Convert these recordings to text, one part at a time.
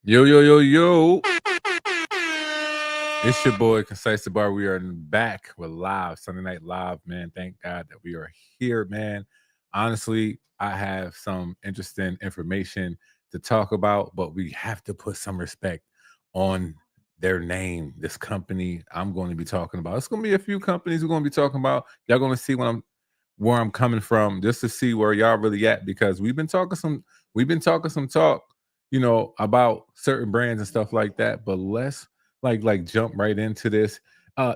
Yo, yo, yo, yo. It's your boy, ConcisetheBarber. We are back. We're live, Sunday Night Live, man. Thank God that we are here, man. Honestly, I have some interesting information to talk about, but we have to put some respect on their name, this company I'm going to be talking about. It's going to be a few companies we're going to be talking about. Y'all going to see where I'm coming from, just to see where y'all really at, because we've been talking some talk, about certain brands and stuff like that. But let's like jump right into this.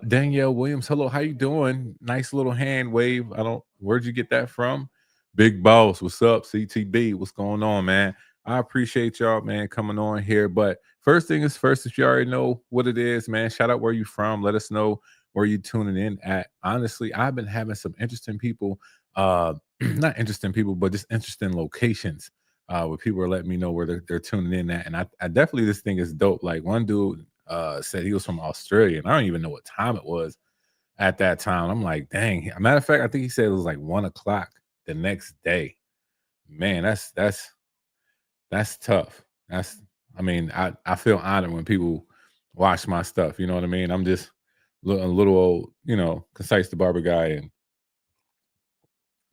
Danielle Williams, hello, how you doing? Nice little hand wave. Where'd you get that from? Big boss, what's up? CTB, what's going on, man? I appreciate y'all, man, coming on here. But first thing is first, if you already know what it is, man, shout out where you from. Let us know where you tuning in at. Honestly, I've been having some interesting people, not interesting people, but just interesting locations, where people are letting me know where they're tuning in at. And I definitely, this thing is dope. Like one dude said he was from Australia, and I don't even know what time it was at that time. I'm like, dang. A matter of fact, I think he said it was like 1 o'clock the next day. Man, that's tough. I mean, I feel honored when people watch my stuff. You know what I mean? I'm just a little old, concise the barber guy, and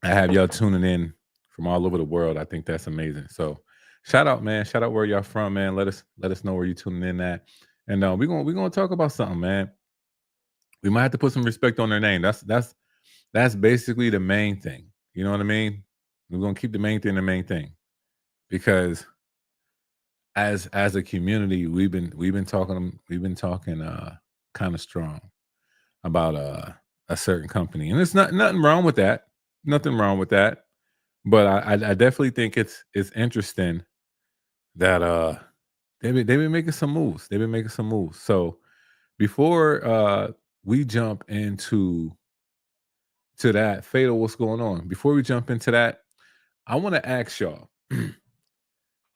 I have y'all tuning in from all over the world. I think that's amazing. So shout out, man. Shout out where y'all from, man. Let us know where you tuning in at. And we're gonna talk about something, man. We might have to put some respect on their name. That's basically the main thing. You know what I mean? We're gonna keep the main thing the main thing. Because as a community, we've been talking kind of strong about a certain company. And there's nothing wrong with that. Nothing wrong with that. But I definitely think it's interesting that they've been making some moves. They've been making some moves. So before we jump into that, Fatal, what's going on? Before we jump into that, I want to ask y'all,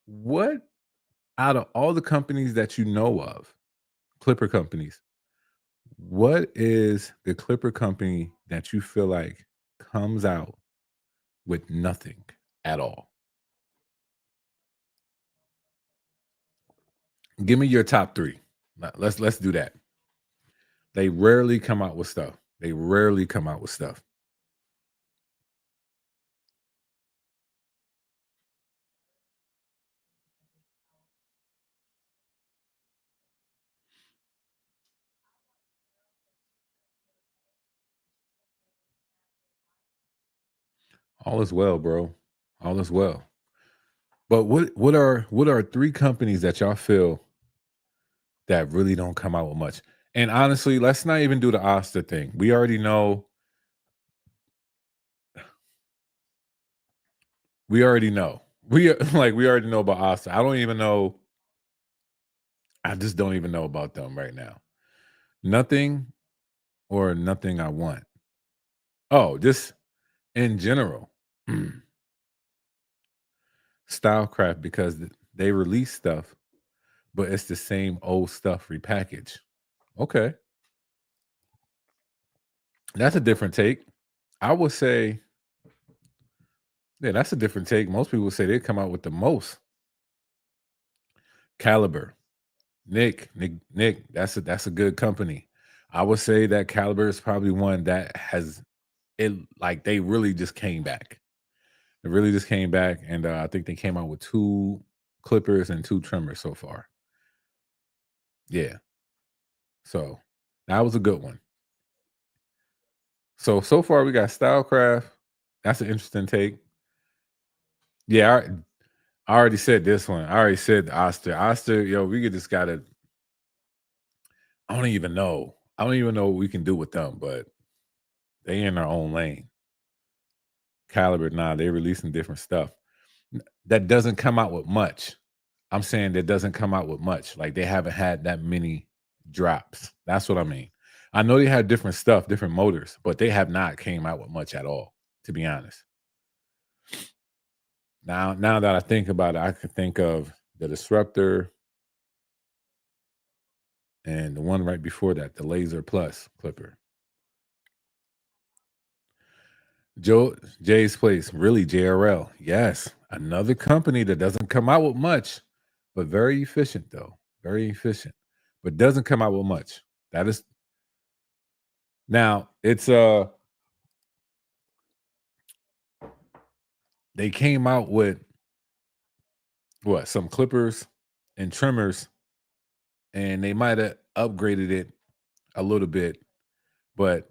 what out of all the companies that you know of, clipper companies, what is the clipper company that you feel like comes out with nothing at all? Give me your top three. Let's do that. They rarely come out with stuff. They rarely come out with stuff. All is well, bro. All is well. But what are three companies that y'all feel that really don't come out with much? And honestly, let's not even do the Oster thing. We already know. We already know. We already know about Oster. I don't even know. I just don't even know about them right now. Nothing or nothing I want. Oh, just in general. Stylecraft, because they release stuff, but it's the same old stuff repackaged. Okay. That's a different take. I would say, yeah, that's a different take. Most people say they come out with the most. Caliber. Nick, that's a good company. I would say that Caliber is probably one that has it, like they really just came back. They really just came back, and I think they came out with two clippers and two trimmers so far. Yeah. So that was a good one. So far we got Stylecraft. That's an interesting take. Yeah, I already said this one. I already said Oster. Oster, yo, we just gotta. I don't even know. I don't even know what we can do with them, but they in their own lane. Caliber, nah, they releasing different stuff. That doesn't come out with much. I'm saying that doesn't come out with much. Like they haven't had that many drops. That's what I mean. I know they have different stuff, different motors, but they have not came out with much at all, to be honest. Now that I think about it, I could think of the Disruptor and the one right before that, the Laser Plus clipper. Joe Jay's Place, really JRL. Yes, another company that doesn't come out with much, but very efficient though. Very efficient, but doesn't come out with much. That is now it's they came out with what some clippers and trimmers, and they might have upgraded it a little bit, but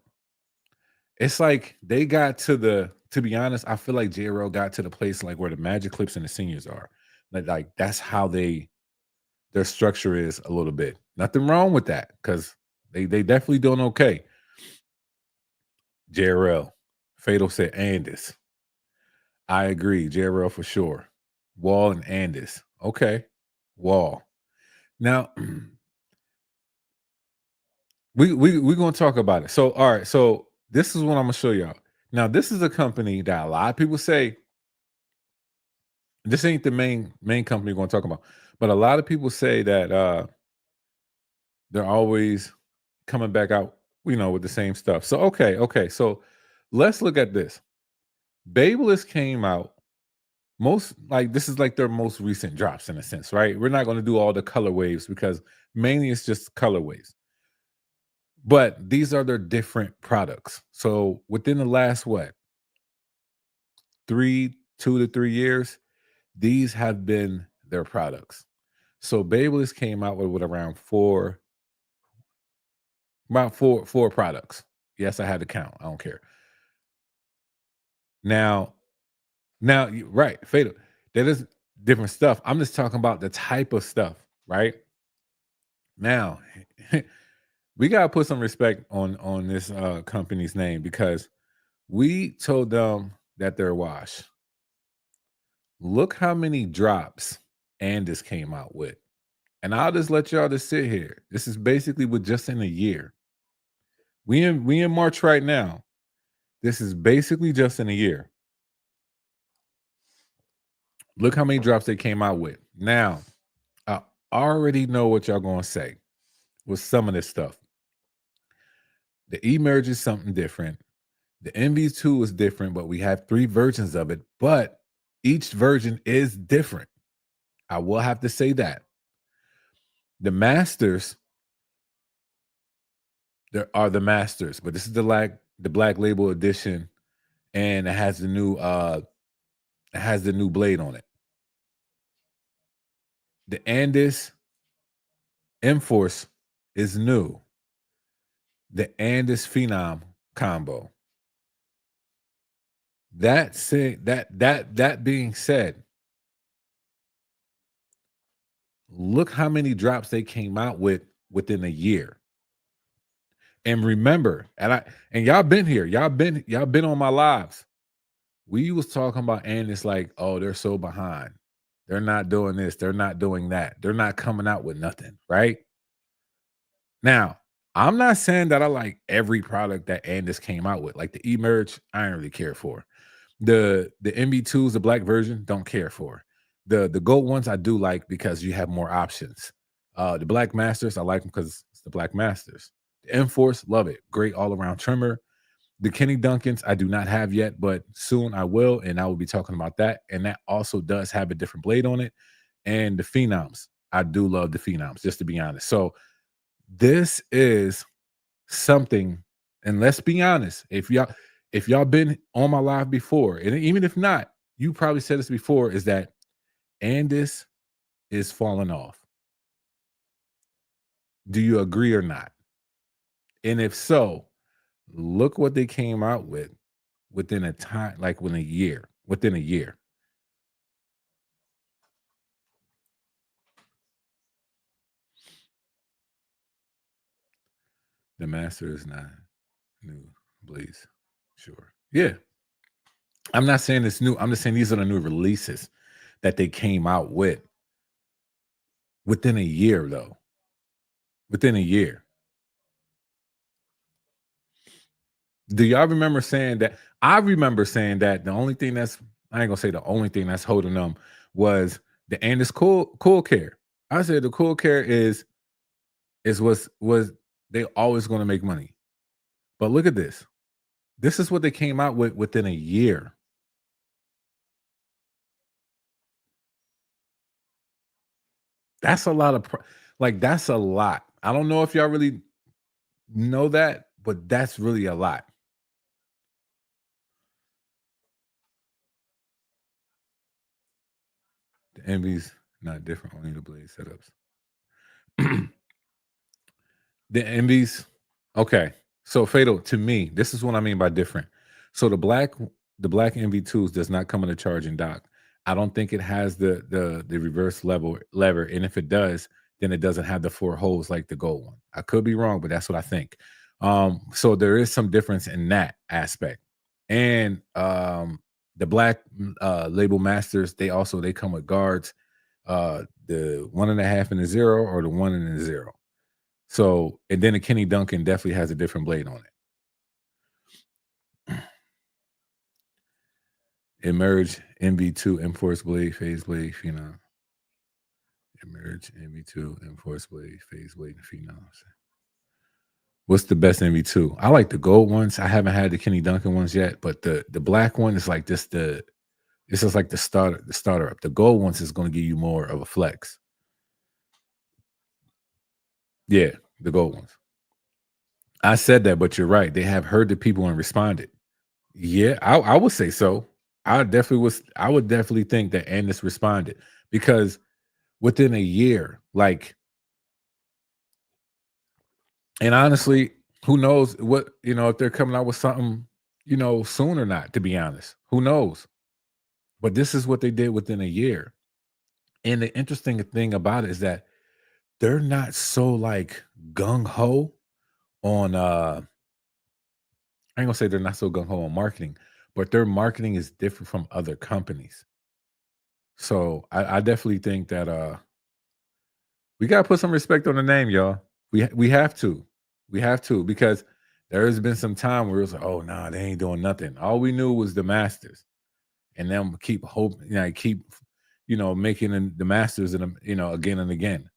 it's like they got to be honest, I feel like JRL got to the place like where the Magic Clips and the seniors are. Like that's how their structure is a little bit. Nothing wrong with that because they definitely doing okay. JRL. Fatal said Andis. I agree. JRL for sure. Wall and Andis. Okay. Wall. Now we're gonna talk about it. So all right, so this is what I'm gonna show y'all. Now, this is a company that a lot of people say this ain't the main company we're gonna talk about, but a lot of people say that they're always coming back out, with the same stuff. So okay. So let's look at this. Babyliss came out most like this is like their most recent drops in a sense, right? We're not going to do all the color waves because mainly it's just color waves. But these are their different products. So within the last 2 to 3 years, these have been their products. So Babyliss came out with around four products. Yes, I had to count. I don't care. Now, right, fatal. That is different stuff. I'm just talking about the type of stuff, right? Now, we gotta put some respect on this company's name because we told them that they're wash. Look how many drops Andis came out with. And I'll just let y'all just sit here. This is basically with just in a year. We in March right now. This is basically just in a year. Look how many drops they came out with. Now, I already know what y'all gonna say with some of this stuff. The eMerge is something different. The MV2 is different, but we have 3 versions of it. But each version is different. I will have to say that. The masters, there are the masters, but this is the black label edition, and it has the new blade on it. The Andis M-Force is new. The Andis Phenom combo. That being said, look how many drops they came out with within a year. And remember, and y'all been here, y'all been on my lives. We was talking about Andis like, oh, they're so behind. They're not doing this, they're not doing that. They're not coming out with nothing, right? Now, I'm not saying that I like every product that Andis came out with. Like the eMerge, I don't really care for. The MV2s, the black version, don't care for. The gold ones I do like because you have more options. The Black Masters, I like them because it's the Black Masters. The M-Force, love it. Great all-around trimmer. The Kenny Duncans, I do not have yet, but soon I will, and I will be talking about that. And that also does have a different blade on it. And the Phenoms, I do love the Phenoms, just to be honest. So this is something, and let's be honest, if y'all been on my live before, and even if not, you probably said this before, is that Andis is falling off. Do you agree or not? And if so, look what they came out with within a time, like within a year. The master is not new, please. Sure. Yeah. I'm not saying it's new. I'm just saying these are the new releases that they came out with within a year, though. Within a year. Do y'all remember saying that? I remember saying that the only thing I ain't gonna say the only thing that's holding them was the Andis cool care. I said the cool care is was they always gonna make money. But look at this. This is what they came out with within a year. That's a lot of like that's a lot. I don't know if y'all really know that, but that's really a lot. The envy's not different, only the blade setups. The envies, okay. So fatal to me, this is what I mean by different. So the black MV2s does not come in a charging dock. I don't think it has the reverse lever, and if it does, then it doesn't have the four holes like the gold one. I could be wrong, but that's what I think. So there is some difference in that aspect. And the black label masters, they come with guards, the 1.5 and the 0 or the 1 and the 0. So, and then the Kenny Duncan definitely has a different blade on it. Emerge MV2 Enforce Blade, Phase Blade, Phenom. Emerge MV2 Enforce Blade, Phase Blade, and Phenoms. What's the best MV2? I like the gold ones. I haven't had the Kenny Duncan ones yet, but the black one is like this it's just like the starter up. The gold ones is going to give you more of a flex. Yeah, the gold ones. I said that, but you're right. They have heard the people and responded. Yeah, I would say so. I would definitely think that Andis responded because within a year, like, and honestly, who knows what, if they're coming out with something, soon or not, to be honest. Who knows? But this is what they did within a year. And the interesting thing about it is that they're not so like gung ho on I ain't gonna say they're not so gung ho on marketing, but their marketing is different from other companies. So I definitely think that we gotta put some respect on the name, y'all. We have to. We have to because there has been some time where it was like, oh no, they ain't doing nothing. All we knew was the masters. And then keep hoping, keep, making the masters and again and again.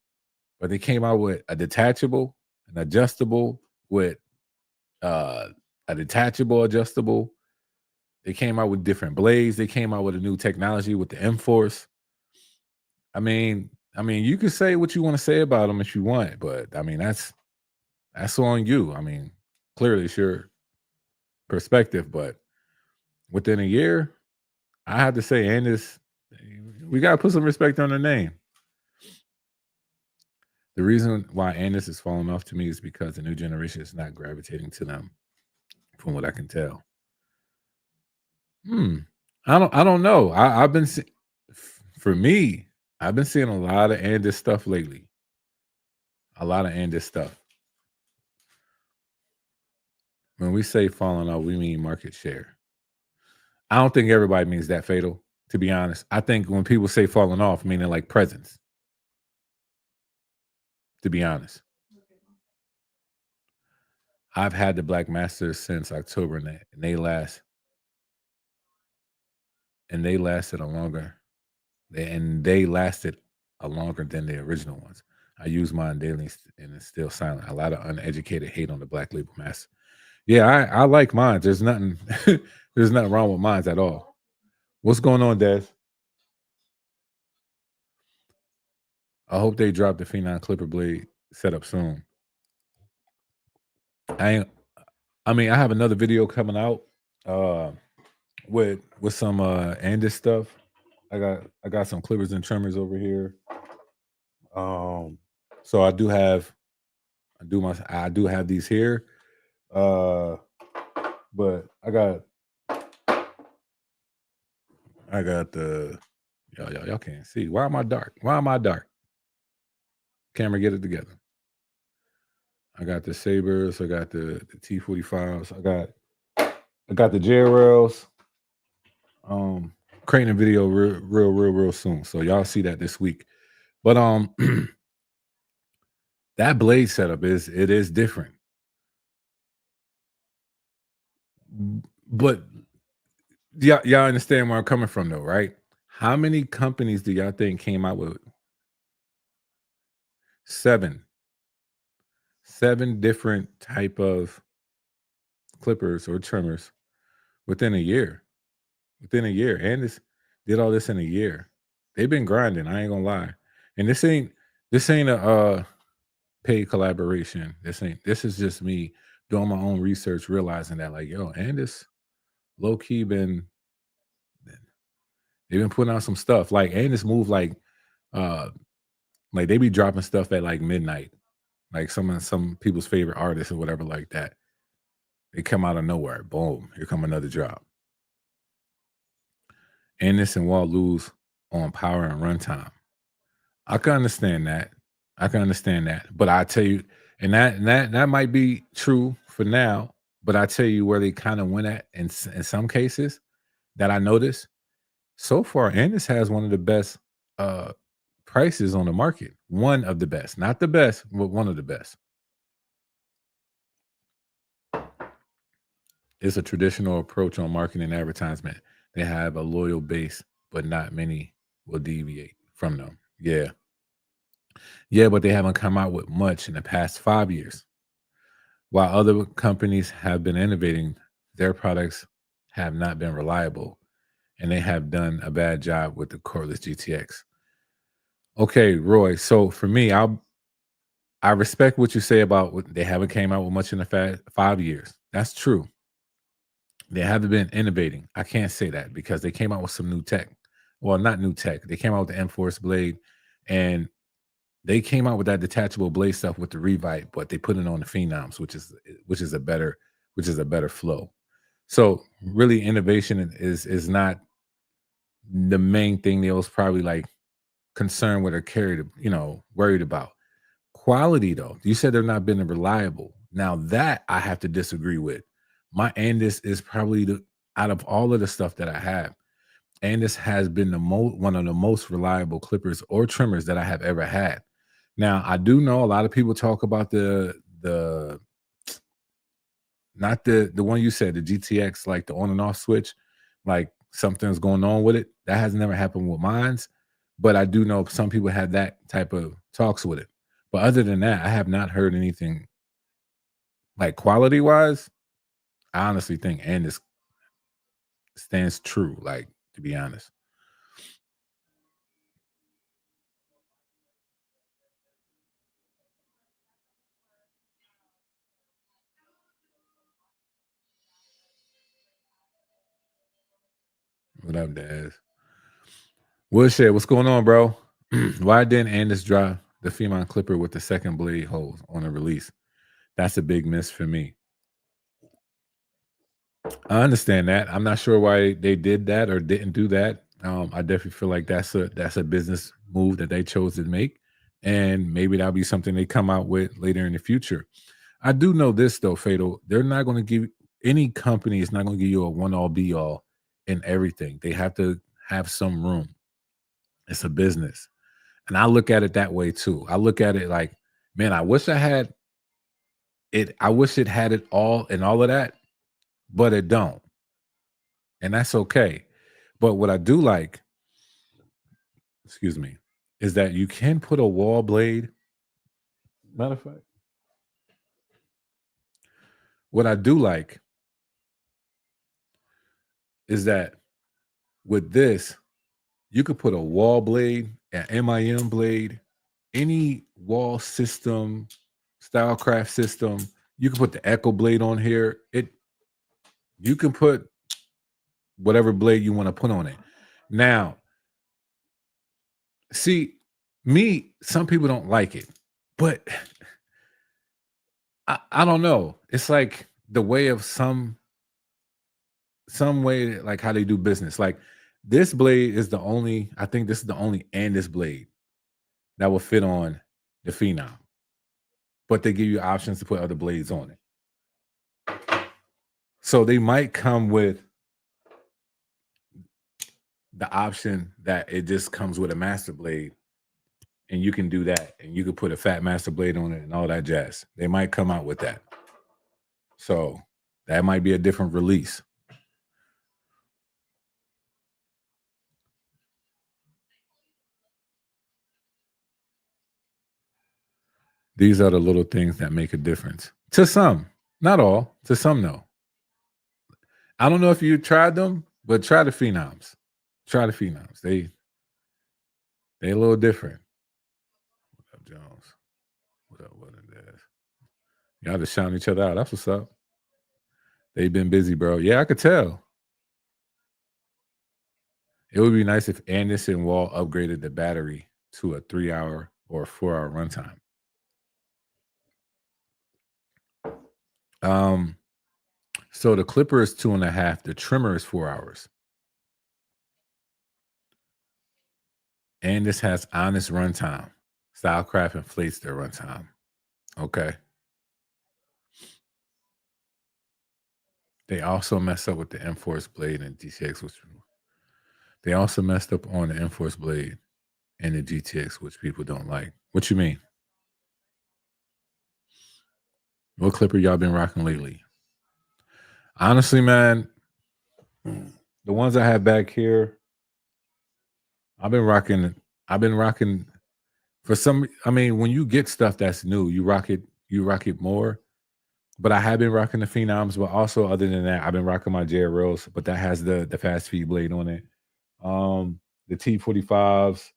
But they came out with a detachable, an adjustable, with a detachable adjustable. They came out with different blades. They came out with a new technology with the M-Force. You can say what you want to say about them if you want, but that's on you. Clearly it's your perspective, but within a year, I have to say, Andis, we gotta put some respect on the name. The reason why Andis is falling off to me is because the new generation is not gravitating to them, from what I can tell. I don't know. I've been for me, I've been seeing a lot of Andis stuff lately. A lot of Andis stuff. When we say falling off, we mean market share. I don't think everybody means that, fatal. To be honest, I think when people say falling off, meaning like presence. To be honest, I've had the Black Masters since October, and they lasted a longer, they lasted a longer than the original ones. I use mine daily, and it's still silent. A lot of uneducated hate on the Black Label Master. Yeah, I like mine. There's nothing, there's nothing wrong with mine at all. What's going on, Des? I hope they drop the Phenom Clipper blade setup soon. I have another video coming out with some Andis stuff. I got some clippers and trimmers over here. So I do have these here. But I got the y'all can't see. Why am I dark? Why am I dark? Camera, get it together. I got the Sabers, I got the T45s, I got the JRLs. Creating a video real soon. So y'all see that this week. But that blade setup is different. But y'all understand where I'm coming from though, right? How many companies do y'all think came out with 7 different type of clippers or trimmers within a year? Within a year. And this did all this in a year. They've been grinding, I ain't gonna lie. And this ain't This ain't a paid collaboration. This is just me doing my own research, realizing that like, yo, and this low key been they've been putting out some stuff. Like and this move uh like they be dropping stuff at like midnight. Like some people's favorite artists or whatever like that. They come out of nowhere. Boom. Here come another drop. Ennis and Walt lose on power and runtime. I can understand that. I can understand that. But I tell you, and that might be true for now. But I tell you where they kind of went at in some cases that I noticed so far. Ennis has one of the best uh prices on the market. One of the best, not the best, but one of the best. It's a traditional approach on marketing and advertisement. They have a loyal base, but not many will deviate from them. Yeah. Yeah, but they haven't come out with much in the past 5 years. While other companies have been innovating, their products have not been reliable and they have done a bad job with the cordless GTX. Okay, Roy. So for me, I respect what you say about they haven't came out with much in the 5 years. That's true. They haven't been innovating. I can't say that because they came out with some new tech. Well, not new tech. They came out with the M-Force blade, and they came out with that detachable blade stuff with the Revite, but they put it on the Phenoms, which is a better flow. So really, innovation is not the main thing they was probably like concerned with or worried about. Quality though, you said they're not being reliable. Now that I have to disagree with. My Andis is probably the out of all of the stuff that I have, Andis has been one of the most reliable clippers or trimmers that I have ever had. Now I do know a lot of people talk about the not the one you said, the GTX, like the on and off switch, like something's going on with it. That has never happened with mines, but I do know some people had that type of talks with it. But other than that, I have not heard anything like quality wise. I honestly think Andis stands true, like to be honest. What up, Daz? Woodshed, what's going on, bro? Why didn't Andis drop the Femon Clipper with the second blade holes on the release? That's a big miss for me. I understand that. I'm not sure why they did that or didn't do that. I definitely feel like that's a business move that they chose to make, and maybe that'll be something they come out with later in the future. I do know this though, Fatal. They're not going to give any company is not going to give you a one all be all in everything. They have to have some room. It's a business, and I look at it that way too. I look at it like, man, I wish I had it. I wish it had it all and all of that, but it don't, and that's okay. But what I do like, excuse me, is that you can put a wall blade. Matter of fact, what I do like is that with this, you could put a wall blade, an MIM blade, any wall system, stylecraft system. You can put the Echo blade on here. You can put whatever blade you want to put on it. Now, see, me, some people don't like it, but I don't know. It's like the way of some way like how they do business. Like this blade is the only, I think this is the only Andis blade that will fit on the Phenom, but they give you options to put other blades on it. So they might come with the option that it just comes with a master blade and you can do that and you can put a fat master blade on it and all that jazz. They might come out with that. So that might be a different release. These are the little things that make a difference. To some, not all, to some no. I don't know if you tried them, but try the Phenoms. Try the Phenoms. They a little different. Jones. What up, what it is? Y'all just shouting each other out. That's what's up. They've been busy, bro. Yeah, I could tell. It would be nice if Anderson Wall upgraded the battery to a 3-hour or 4-hour runtime. So the clipper is 2.5. The trimmer is 4 hours. And this has honest runtime. Stylecraft inflates their runtime. Okay. They also messed up with the Enforce blade and GTX, which they also messed up on the Enforce blade and the GTX, which people don't like. What you mean? What clipper y'all been rocking lately? Honestly, man, the ones I have back here, I've been rocking for some. I mean, when you get stuff that's new, you rock it more. But I have been rocking the Phenoms, but also other than that, I've been rocking my JRLs, but that has the fast feed blade on it. The T45s,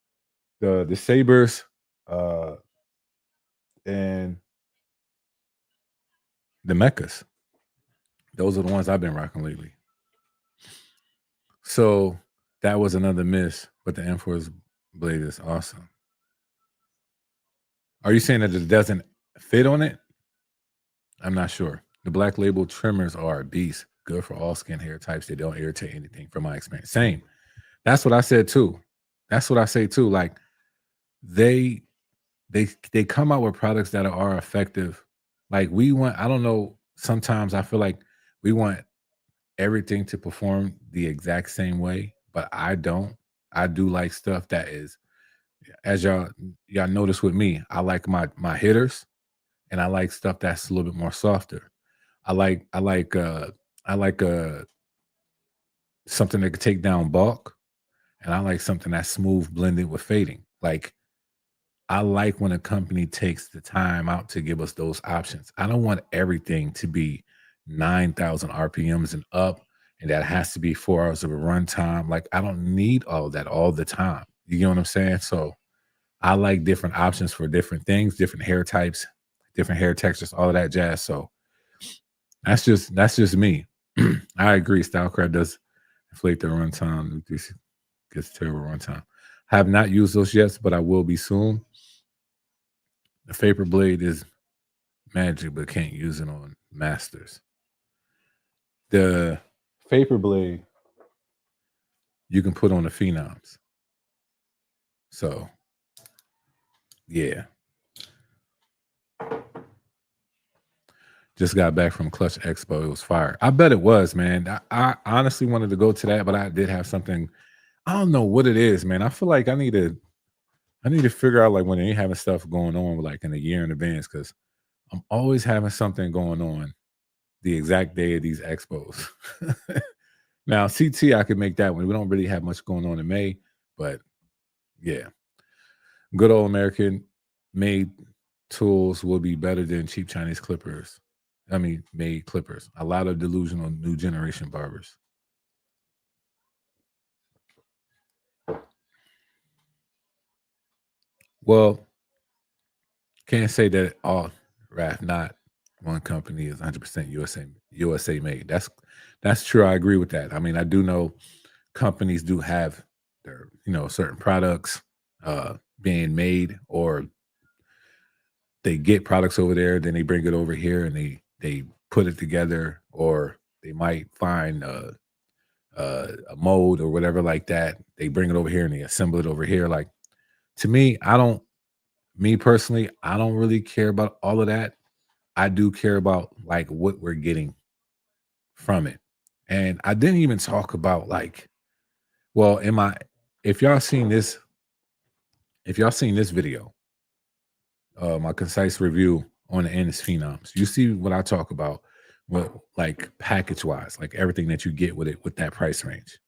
the Sabers, and the Mechas. Those are the ones I've been rocking lately. So that was another miss, but the M4's blade is awesome. Are you saying that it doesn't fit on it? I'm not sure. The Black Label trimmers are a beast. Good for all skin hair types. They don't irritate anything from my experience. Same. That's what I said too. That's what I say too. Like they come out with products that are effective. Like I don't know, sometimes I feel like we want everything to perform the exact same way, but I don't. I do like stuff that is, as y'all notice with me, I like my hitters, and I like stuff that's a little bit more softer. I like something that could take down bulk, and I like something that's smooth blended with fading. Like I like when a company takes the time out to give us those options. I don't want everything to be 9,000 RPMs and up, and that has to be 4 hours of a runtime. Like I don't need all of that all the time. You get what I'm saying? So I like different options for different things, different hair types, different hair textures, all of that jazz. So that's just me. I agree. Stylecraft does inflate the runtime. Gets terrible runtime. I have not used those yet, but I will be soon. The Vapor blade is magic, but can't use it on masters. The Vapor blade you can put on the Phenoms. So, yeah. Just got back from Clutch Expo. It was fire. I bet it was, man. I honestly wanted to go to that, but I did have something. I don't know what it is, man. I feel like I need to figure out like when they ain't having stuff going on like in a year in advance, because I'm always having something going on the exact day of these expos. Now, CT, I could make that one. We don't really have much going on in May, but yeah. Good old American made tools will be better than cheap Chinese clippers. I mean, made clippers. A lot of delusional new generation barbers. Well, can't say that all Raf, not one company is 100% USA made. That's true. I agree with that. I mean, I do know companies do have their, certain products being made, or they get products over there, then they bring it over here and they put it together, or they might find a mold or whatever like that. They bring it over here and they assemble it over here. Like, to me, me personally, I don't really care about all of that. I do care about like what we're getting from it. And I didn't even talk about like, well, if y'all seen this video, my concise review on the Ennis Phenoms, you see what I talk about, what like package wise, like everything that you get with it with that price range.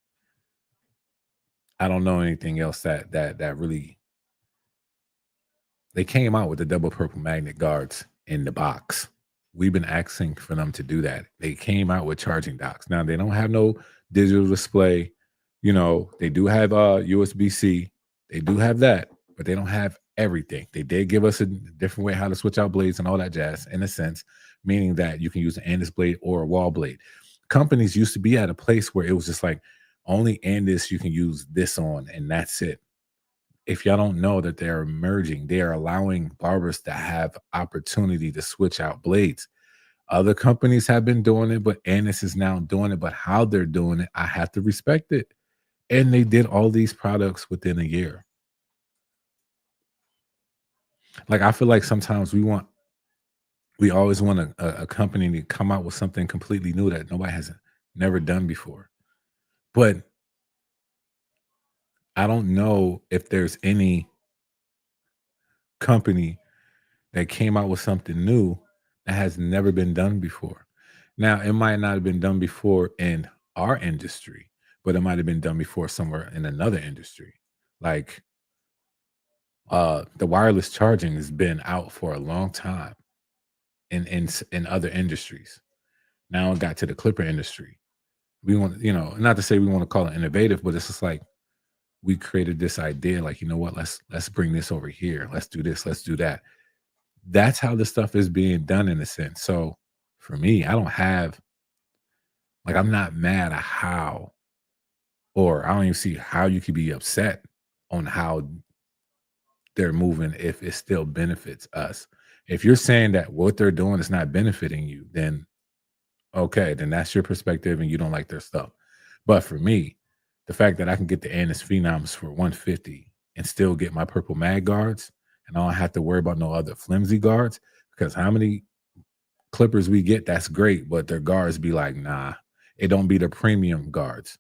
I don't know anything else that really. They came out with the double purple magnet guards in the box. We've been asking for them to do that. They came out with charging docks. Now they don't have no digital display. They do have USB-C. They do have that, but they don't have everything. They did give us a different way how to switch out blades and all that jazz, in a sense, meaning that you can use an Andis blade or a wall blade. Companies used to be at a place where it was just like only Andis you can use this on, and that's it. If y'all don't know that they're merging, they are allowing barbers to have opportunity to switch out blades. Other companies have been doing it, but Andis is now doing it. But how they're doing it, I have to respect it. And they did all these products within a year. Like, I feel like sometimes we always want a company to come out with something completely new that nobody has never done before. But I don't know if there's any company that came out with something new that has never been done before. Now, it might not have been done before in our industry, but it might have been done before somewhere in another industry. Like the wireless charging has been out for a long time in other industries. Now it got to the clipper industry. We want, not to say we want to call it innovative, but it's just like we created this idea, like, you know what, let's bring this over here. Let's do this, let's do that. That's how the stuff is being done in a sense. So for me, I don't have, like, I'm not mad at how, or I don't even see how you could be upset on how they're moving if it still benefits us. If you're saying that what they're doing is not benefiting you, then okay, then that's your perspective and you don't like their stuff. But for me, the fact that I can get the Andis Phenoms for 150 and still get my purple mag guards, and I don't have to worry about no other flimsy guards, because how many clippers we get, that's great, but their guards be like, nah, it don't be the premium guards.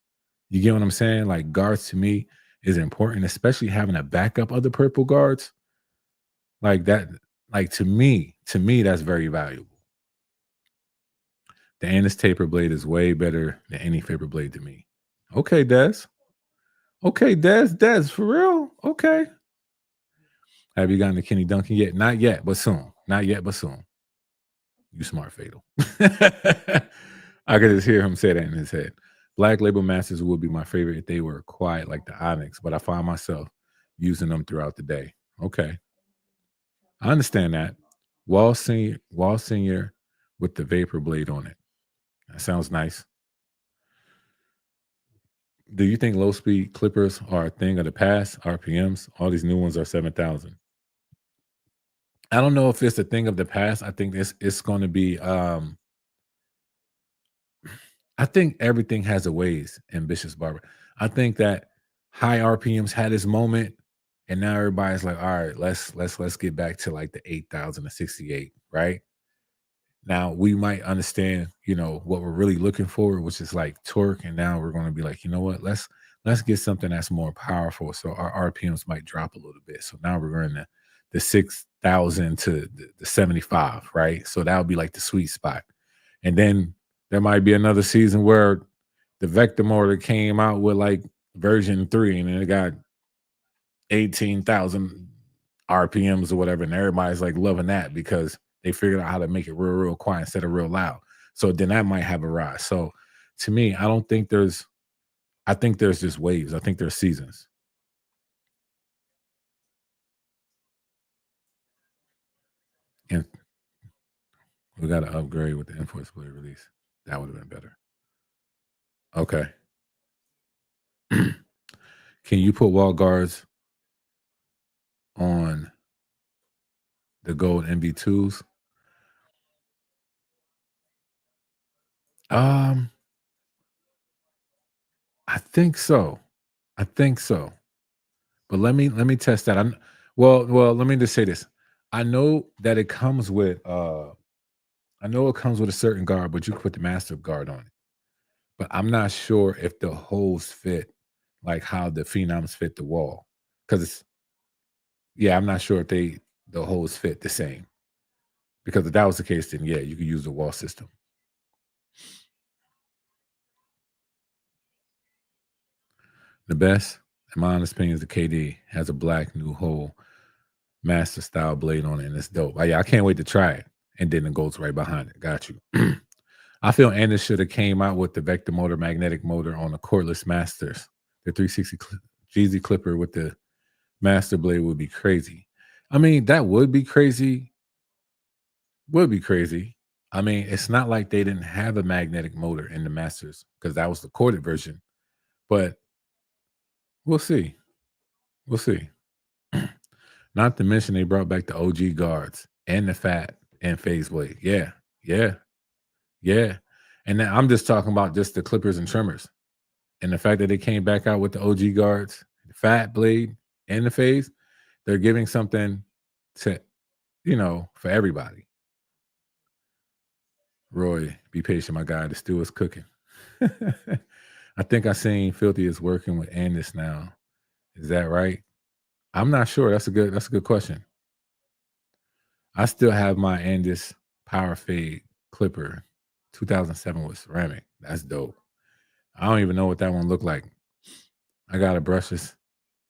You get what I'm saying? Like, guards to me is important, especially having a backup of the purple guards. Like that, like to me, that's very valuable. The Andis taper blade is way better than any faber blade to me. Okay, Des. Okay, Des, for real? Okay. Have you gotten to Kenny Duncan yet? Not yet, but soon. Not yet, but soon. You smart, Fatal. I could just hear him say that in his head. Black label masters would be my favorite if they were quiet like the Onyx, but I find myself using them throughout the day. Okay. I understand that. Wall Senior with the vapor blade on it. That sounds nice. Do you think low speed clippers are a thing of the past? RPMs? All these new ones are 7,000. I don't know if it's a thing of the past. I think it's going to be. I think everything has a ways. Ambitious Barber. I think that high RPMs had its moment, and now everybody's like, all right, let's get back to like the 8,000 to 68, right? Now we might understand, what we're really looking for, which is like torque, and now we're going to be like, you know what, let's get something that's more powerful, so our RPMs might drop a little bit. So now we're in the 6,000 to the 75, right? So that would be like the sweet spot, and then there might be another season where the Vector motor came out with like version 3, and it got 18,000 RPMs or whatever, and everybody's like loving that because they figured out how to make it real quiet instead of real loud. So then that might have a rise. So to me, I think there's just waves. I think there's seasons. And we got to upgrade with the Enforce Blade release. That would have been better. Okay. Can you put wall guards on the gold MV2s? I think so. But let me test that. Well, let me just say this. I know that it comes with a certain guard, but you can put the master guard on it. But I'm not sure if the holes fit like how the Phenoms fit the wall. Because I'm not sure if the holes fit the same. Because if that was the case, then you could use the wall system. The best, in my honest opinion, is the KD. Has a black new hole master style blade on it, and it's dope. I can't wait to try it. And then it goes right behind it. Got you. I feel Andis should have came out with the Vector motor, magnetic motor on the cordless masters. The 360 Jeezy clipper with the master blade would be crazy. I mean, that would be crazy. Would be crazy. I mean, it's not like they didn't have a magnetic motor in the Masters because that was the corded version. But we'll see. We'll see. Not to mention they brought back the OG guards and the fat and phase blade. Yeah, yeah, yeah. And then I'm just talking about just the clippers and trimmers. And the fact that they came back out with the OG guards, the fat blade, and the phase, they're giving something to, for everybody. Roy, be patient, my guy. The stew is cooking. I think I seen Filthy is working with Andis now. Is that right? I'm not sure. That's a good question. I still have my Andis Power Fade Clipper 2007 with ceramic. That's dope. I don't even know what that one looked like. I got to brush this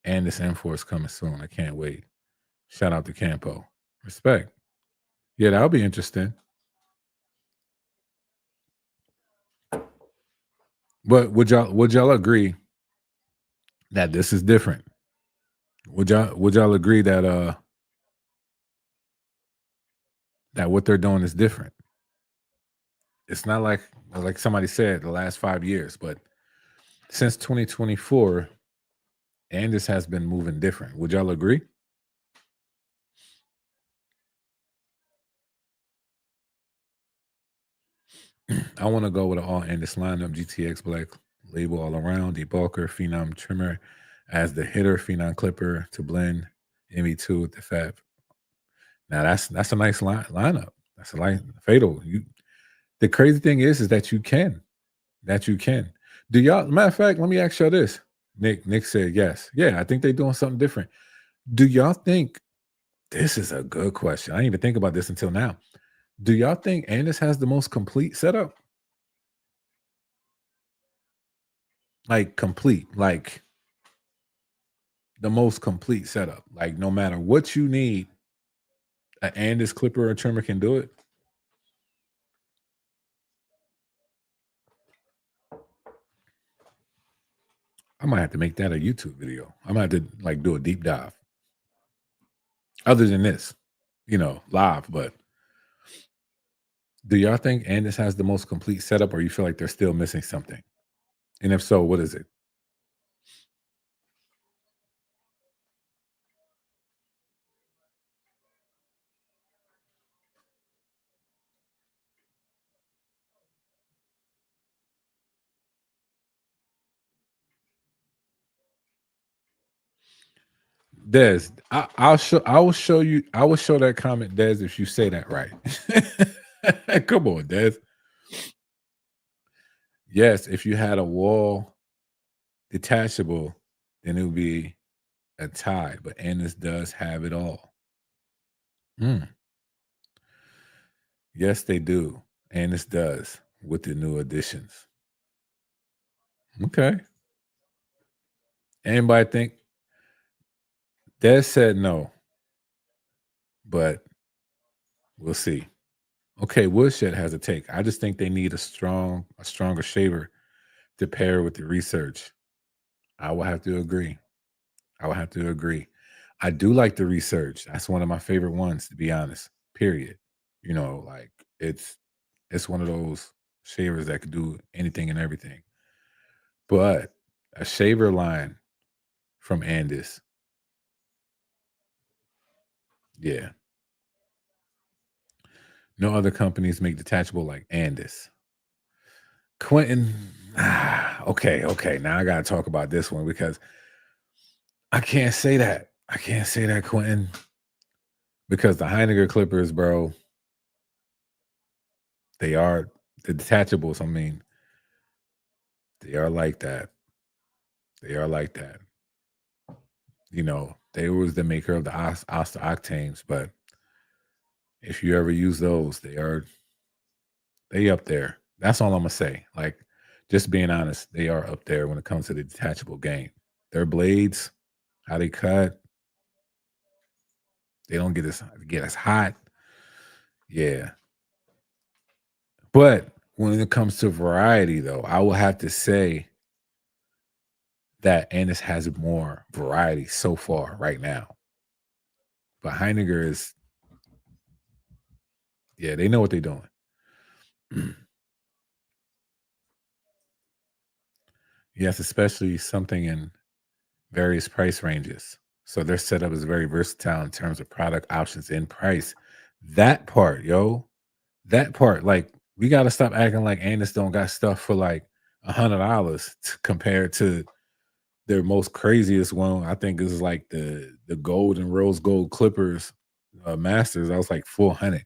Andis M4 coming soon. I can't wait. Shout out to Campo. Respect. Yeah, that'll be interesting. But would y'all agree that this is different? Would y'all agree that what they're doing is different? It's not like somebody said the last 5 years, but since 2024, Andis has been moving different. Would y'all agree? I want to go with an all Andis lineup: GTX black label all around, debulker, phenom trimmer as the hitter, phenom clipper to blend ME2 with the fat. Now that's a nice lineup. That's a fatal. The crazy thing is that you can. Do y'all? Matter of fact, let me ask y'all this. Nick said yes. Yeah, I think they're doing something different. Do y'all think this is a good question? I didn't even think about this until now. Do y'all think Andis has the most complete setup? Like complete, like the most complete setup. Like no matter what you need, an Andis clipper or trimmer can do it. I might have to make that a YouTube video. I might have to do a deep dive. Other than this, live. But do y'all think Andis has the most complete setup, or you feel like they're still missing something? And if so, what is it? Des, I will show you. I will show that comment, Des, if you say that right. Come on, Des. Yes, if you had a wall detachable, then it would be a tie. But Andis does have it all. Mm. Yes, they do. Andis does with the new additions. Okay. Anybody think Des said no, but we'll see. Okay, Woodshed has a take. I just think they need a stronger shaver to pair with the research. I will have to agree. I do like the research. That's one of my favorite ones, to be honest. Period. Like it's one of those shavers that could do anything and everything. But a shaver line from Andis, yeah. No other companies make detachable like Andis. Quentin, okay. Now I gotta talk about this one because I can't say that. I can't say that, Quentin, because the Heineken clippers, bro, they are the detachables. I mean, they are like that. They are like that. They was the maker of the Osta Octanes, but if you ever use those, they up there. That's all I'm gonna say. Like, just being honest, they are up there when it comes to the detachable game. Their blades, how they cut, they don't get as hot. Yeah. But when it comes to variety, though, I will have to say that Andis has more variety so far right now. But Heineken is, yeah, they know what they're doing. Yes, especially something in various price ranges. So their setup is very versatile in terms of product options and price. That part, yo, that part, like we got to stop acting like Andis don't got stuff for like $100 compared to their most craziest one. I think is like the gold and rose gold Clippers Masters. I was like 400,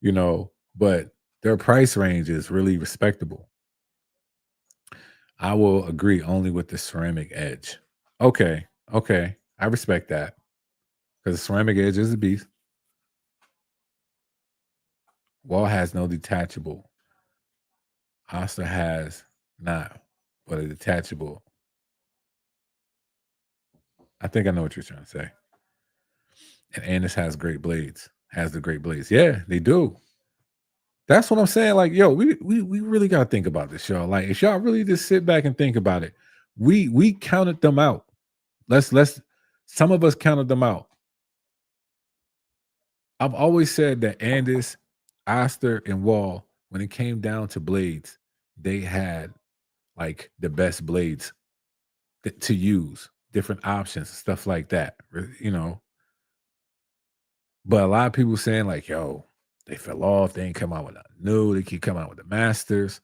you know, but their price range is really respectable. I will agree only with the ceramic edge. Okay, okay, I respect that because the ceramic edge is a beast. Wall has no detachable. Asta has not, but a detachable. I think I know what you're trying to say. And Andis has great blades. Has the great blades. Yeah, they do. That's what I'm saying. Like, yo, we really gotta think about this, y'all. Like, if y'all really just sit back and think about it, we counted them out. Let's some of us counted them out. I've always said that Andis, Oster, and Wall, when it came down to blades, they had like the best blades to use, different options, stuff like that. You know, but a lot of people saying like, "Yo, they fell off. They ain't come out with nothing new. They keep coming out with the Masters."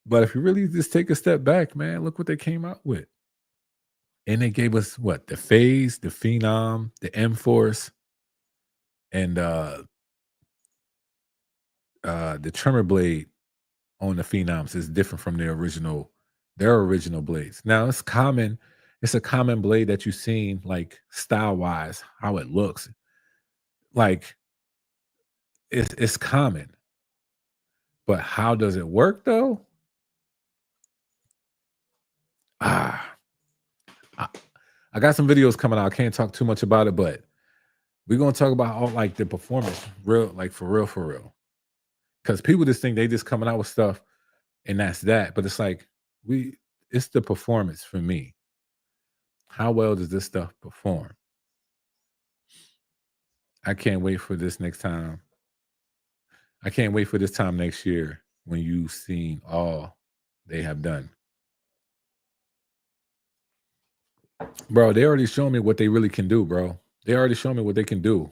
But if you really just take a step back, man, look what they came out with, and they gave us what the Phase, the Phenom, the M Force, and the trimmer blade on the Phenoms is different from their original blades. Now it's a common blade that you've seen like style wise, how it looks. Like it's common, but how does it work though? Ah, I, I got some videos coming out. I can't talk too much about it, but we're gonna talk about all like the performance, real, like for real, for real. Because people just think they just coming out with stuff and that's that. But it's like it's the performance for me. How well does this stuff perform? I can't wait for this next time. I can't wait for this time next year when you've seen all they have done. Bro, they already shown me what they really can do, bro. They already shown me what they can do.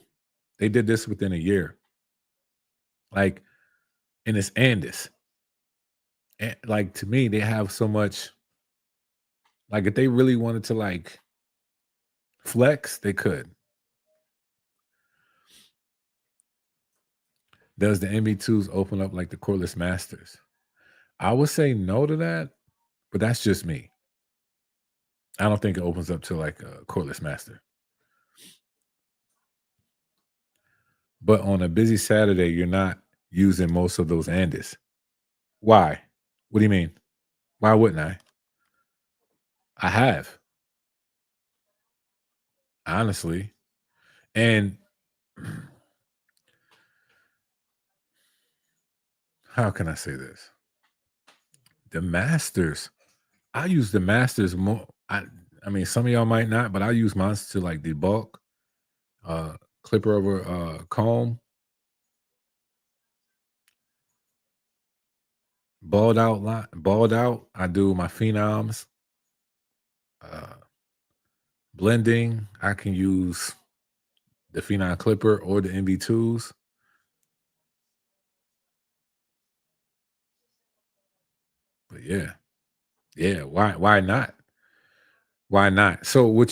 They did this within a year. Like, and it's Andis. And like to me, they have so much. Like, if they really wanted to like flex, they could. Does the MV2s open up like the cordless masters? I would say no to that, but that's just me. I don't think it opens up to like a cordless master. But on a busy Saturday, you're not using most of those Andis. Why? What do you mean? Why wouldn't I? I have, honestly. And how can I say this? The masters, I use the masters more. I mean, some of y'all might not, but I use mine to like debulk, uh, clipper over comb, balled out. I do my phenoms, uh, blending. I can use the phenom clipper or the MV2s. But yeah, yeah. Why not? Why not? So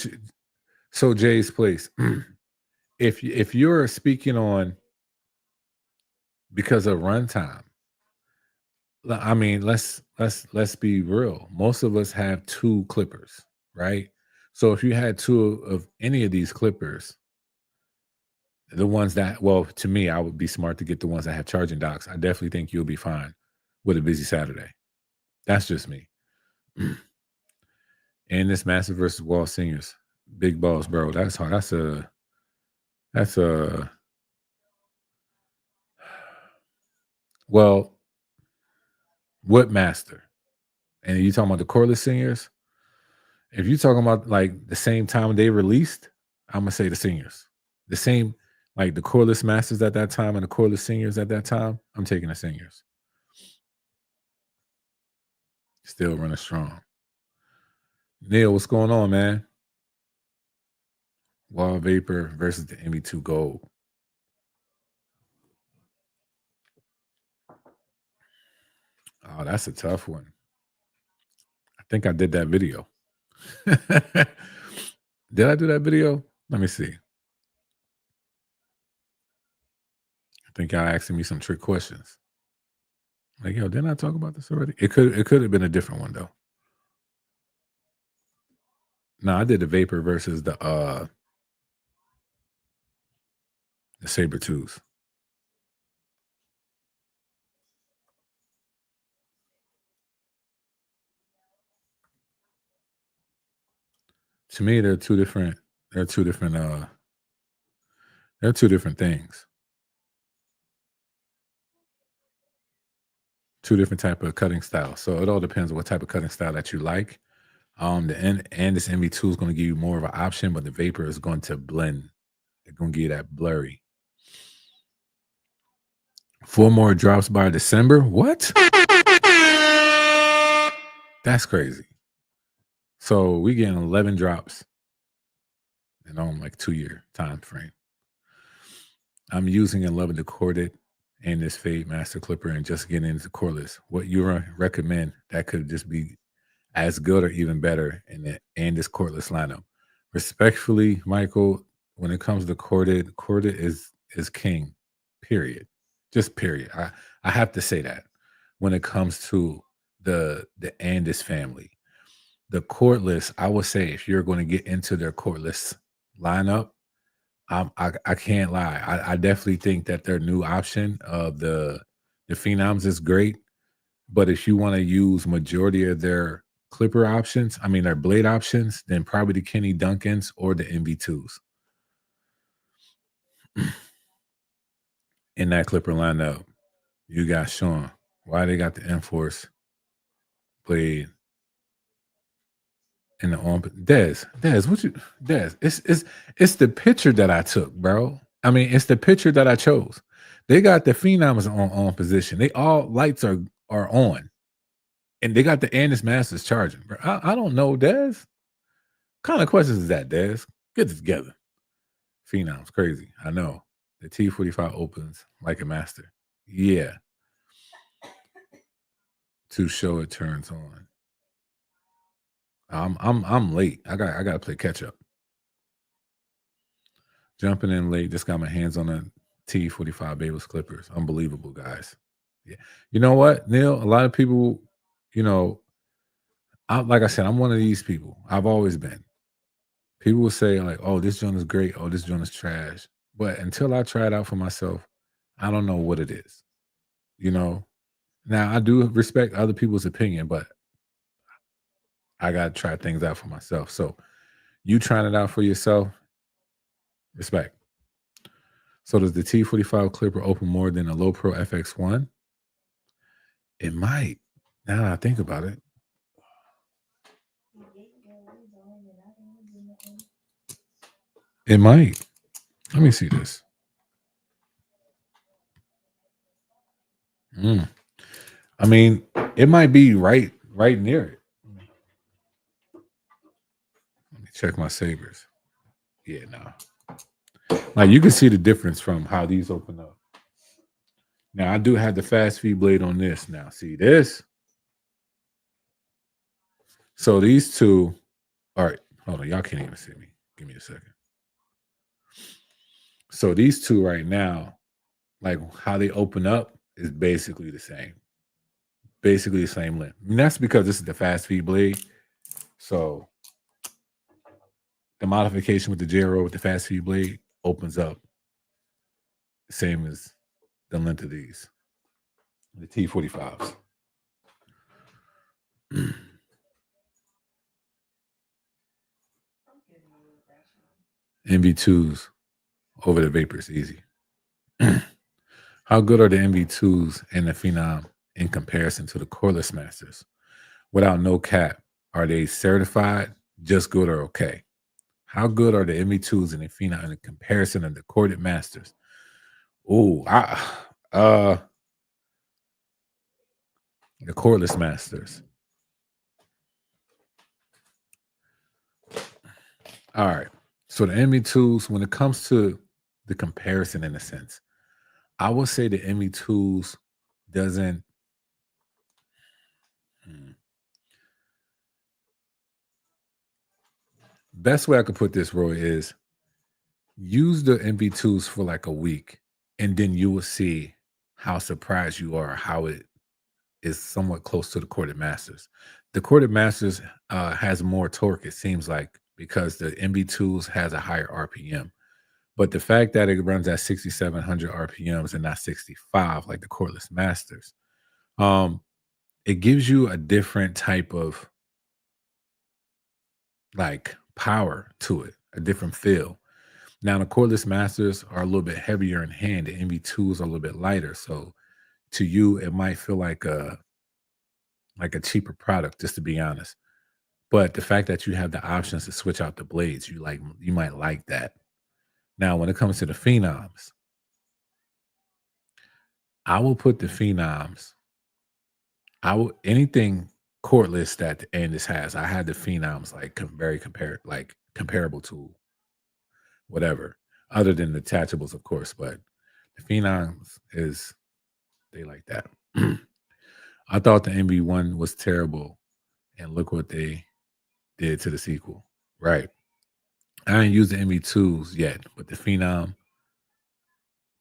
so Jay's place. If you're speaking on because of runtime, I mean, let's be real. Most of us have two clippers, right? So if you had two of any of these clippers, the ones that, well, to me, I would be smart to get the ones that have charging docks. I definitely think you'll be fine with a busy Saturday. That's just me. And this massive versus wall seniors, big balls, bro. That's hard. That's a well, what master? And you talking about the cordless singers? If you talking about like the same time they released, I'm gonna say the seniors. The same, like the cordless masters at that time and the cordless seniors at that time. I'm taking the seniors. Still running strong. Neil, what's going on, man? Wall Vapor versus the MV2 Gold. Oh, that's a tough one. I think I did that video. Did I do that video? Let me see. I think y'all asking me some trick questions. Like, yo, didn't I talk about this already? It could have been a different one though. No, I did the Vapor versus the Saber Twos. To me, they're two different. They're two different. They're two different things. Two different type of cutting styles. So it all depends on what type of cutting style that you like. The and this MV2 is going to give you more of an option, but the Vapor is going to blend. It's going to give you that blurry. 4 more drops by December. What? That's crazy. So we getting 11 drops in like 2-year time frame. I'm using and loving the corded and this Fade Master Clipper and just getting into cordless. What you recommend that could just be as good or even better in the and this cordless lineup? Respectfully, Michael, when it comes to corded is king. Period. Just period. I have to say that when it comes to the Andis family. The cordless, I would say if you're going to get into their cordless lineup, I can't lie. I definitely think that their new option of the Phenoms is great. But if you want to use majority of their clipper options, I mean their blade options, then probably the Kenny Duncans or the MV2s. In that clipper lineup, you got Sean. Why they got the Enforce blade in the on Des, what you Des? It's the picture that I took, bro. I mean, it's the picture that I chose. They got the Phenoms on position. They all lights are on. And they got the Andis Masters charging, bro. I don't know, Des. What kind of questions is that, Des? Get it together. Phenoms, crazy. I know. The T45 opens like a master. Yeah. To show it turns on. I'm late. I gotta play catch up. Jumping in late. Just got my hands on a T45 Babel's Clippers. Unbelievable, guys. Yeah. You know what, Neil? A lot of people, like I said, I'm one of these people. I've always been. People will say, like, oh, this joint is great. Oh, this joint is trash. But until I try it out for myself, I don't know what it is. Now I do respect other people's opinion, but I got to try things out for myself. So you trying it out for yourself, respect. So does the T45 Clipper open more than a Low Pro FX1? It might. Now that I think about it. It might. Let me see this. I mean, it might be right near it. Let me check my sabers. Yeah, no. Like you can see the difference from how these open up. Now I do have the fast feed blade on this. Now see this. So these two. All right, hold on. Y'all can't even see me. Give me a second. So these two right now, like how they open up is basically the same. Basically the same length. And that's because this is the fast feed blade. So the modification with the JRO with the fast feed blade opens up the same as the length of these. The T45s. MV2s over the Vapors, easy. How good are the MV2s and the Phenom in comparison to the cordless masters? Without no cap, are they certified, just good, or okay? How good are the MV2s and the Phenom in comparison of the corded masters? Oh, the cordless masters. All right. So the MV2s, when it comes to the comparison in a sense, I would say the MV2s doesn't. hmm, Best way I could put this, Roy, is use the MV2s for like a week, and then you will see how surprised you are how it is somewhat close to the corded masters. The corded masters has more torque, it seems like, because the MV2s has a higher RPM. But the fact that it runs at 6,700 RPMs and not 65 like the cordless masters, um, it gives you a different type of like power to it, a different feel. Now the cordless masters are a little bit heavier in hand. The MV2s are a little bit lighter. So to you, it might feel like a cheaper product, just to be honest. But the fact that you have the options to switch out the blades, you might like that. Now, when it comes to the phenoms, I will put the phenoms. I will anything cordless that the Andis has. I had the phenoms like comparable to whatever, other than the detachables, of course. But the phenoms is they like that. I thought the MB1 was terrible, and look what they did to the sequel. Right. I ain't used the MB2s yet, but the phenom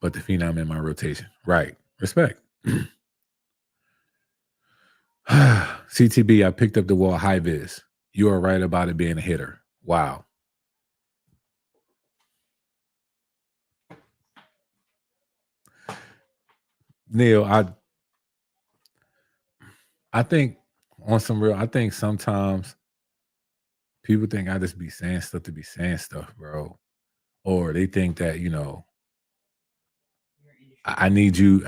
in my rotation. Right. Respect. CTB, I picked up the wall high vis. You are right about it being a hitter. Wow. Neil, I think on some real, I think sometimes people think I just be saying stuff to be saying stuff, bro. Or they think that, I need you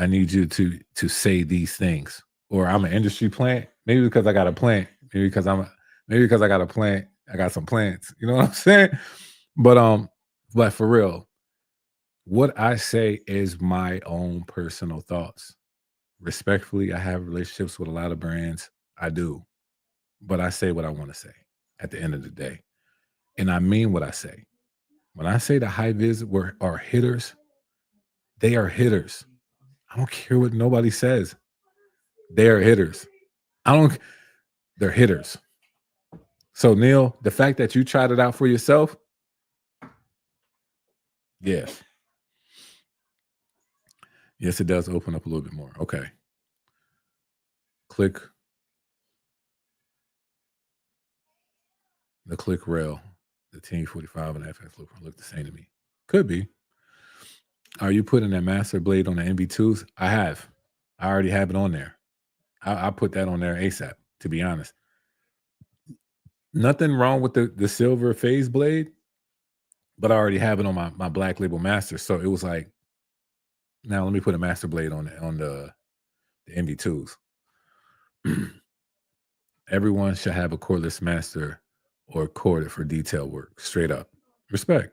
to say these things. Or I'm an industry plant. Maybe because I got a plant. Maybe because I got a plant, I got some plants. You know what I'm saying? But for real, what I say is my own personal thoughts. Respectfully, I have relationships with a lot of brands. I do. But I say what I want to say at the end of the day. And I mean what I say. When I say the high vis are hitters, they are hitters. I don't care what nobody says. They are hitters. I don't they're hitters. So Neil, the fact that you tried it out for yourself, yes. Yes, it does open up a little bit more. Okay. Click the click rail. The Team 45 and FX look the same to me. Could be. Are you putting that master blade on the MV2s? I have. I already have it on there. I put that on there ASAP, to be honest. Nothing wrong with the silver phase blade, but I already have it on my black label master. So it was like, now let me put a master blade on the MV2s. Everyone should have a cordless master or corded for detail work. Straight up. Respect.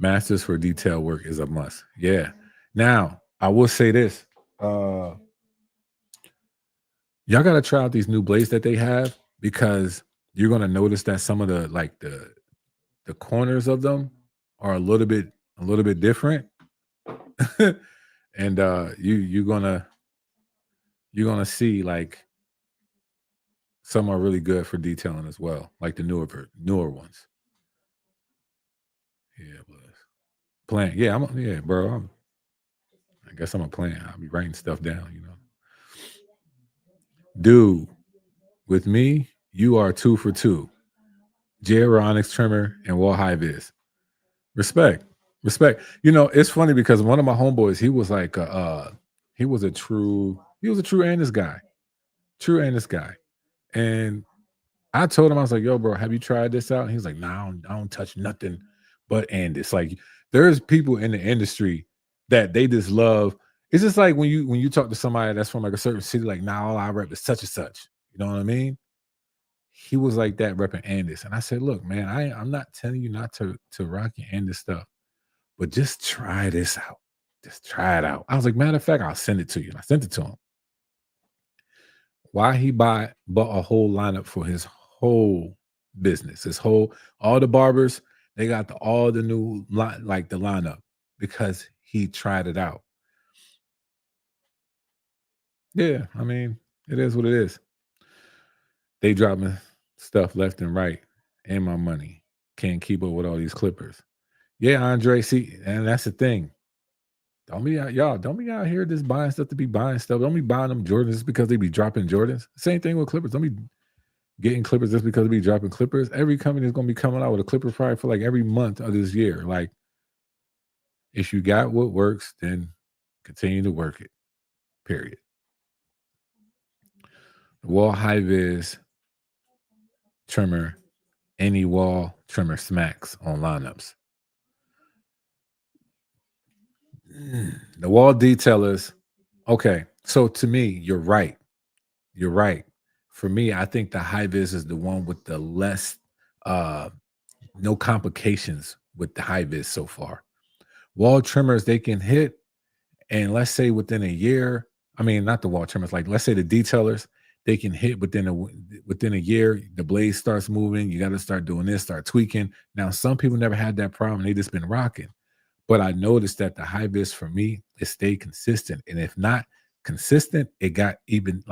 Masters for detail work is a must. Yeah. Now, I will say this. Y'all gotta try out these new blades that they have because you're gonna notice that some of the corners of them are a little bit different. And you're gonna see like some are really good for detailing as well, like the newer ones. Yeah, but plant. Yeah, yeah, bro. I guess I'm a plant. I'll be writing stuff down, Dude, with me, you are 2 for 2. J-Aeronix trimmer and wall high vis. Respect. Respect. It's funny because one of my homeboys, he was like he was a true Andis guy. True Andis guy. And I told him, I was like, yo, bro, have you tried this out? And he was like, nah, I don't touch nothing but Andis. Like there's people in the industry that they just love. It's just like when you talk to somebody that's from like a certain city, like, nah, all I rep is such and such. You know what I mean? he was like that repping Andis. And I said, look, man, I'm not telling you not to rock your Andis stuff, but just try this out. Just try it out. I was like, matter of fact, I'll send it to you. And I sent it to him. Why he bought a whole lineup for his whole business, all the barbers, they got all the new like the lineup because he tried it out. Yeah, I mean, it is what it is. They dropping stuff left and right, and my money can't keep up with all these clippers. Yeah, Andre, see, and that's the thing. Don't be out, y'all. Don't be out here just buying stuff to be buying stuff. Don't be buying them Jordans just because they be dropping Jordans. Same thing with clippers. Don't be getting clippers just because they be dropping clippers. Every company is gonna be coming out with a clipper probably for like every month of this year. Like, if you got what works, then continue to work it. Period. The wall high vis trimmer, any wall trimmer smacks on lineups. The wall detailers. Okay, so to me, you're right. You're right. For me, I think the high vis is the one with the less, no complications with the high vis so far. Wall trimmers, they can hit, and let's say within a year, I mean, not the wall trimmers, like let's say the detailers, they can hit within a year. The blade starts moving. You got to start doing this, start tweaking. Now, some people never had that problem. They just been rocking. But I noticed that the high vis for me, it stayed consistent. And if not consistent, it got even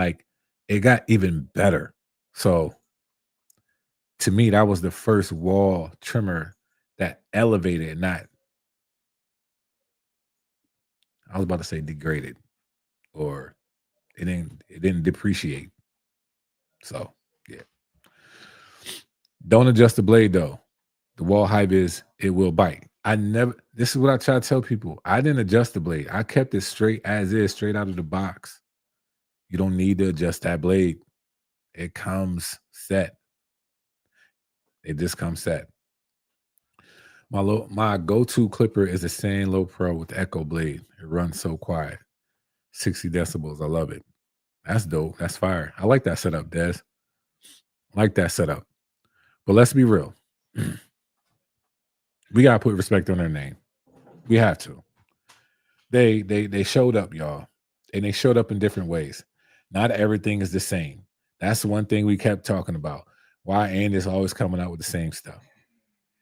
better. So to me, that was the first wall trimmer that elevated, not, I was about to say degraded, or it didn't depreciate. So yeah. Don't adjust the blade though. The wall high vis, it will bite. This is what I try to tell people. I didn't adjust the blade. I kept it straight as is, straight out of the box. You don't need to adjust that blade. It comes set. It just comes set. My go-to clipper is the Sand Low Pro with the Echo blade. It runs so quiet. 60 decibels. I love it. That's dope. That's fire. I like that setup, Des. I like that setup. But let's be real. We gotta put respect on their name. We have to. They showed up, y'all, and they showed up in different ways. Not everything is the same. That's the one thing we kept talking about. Why Andis always coming out with the same stuff.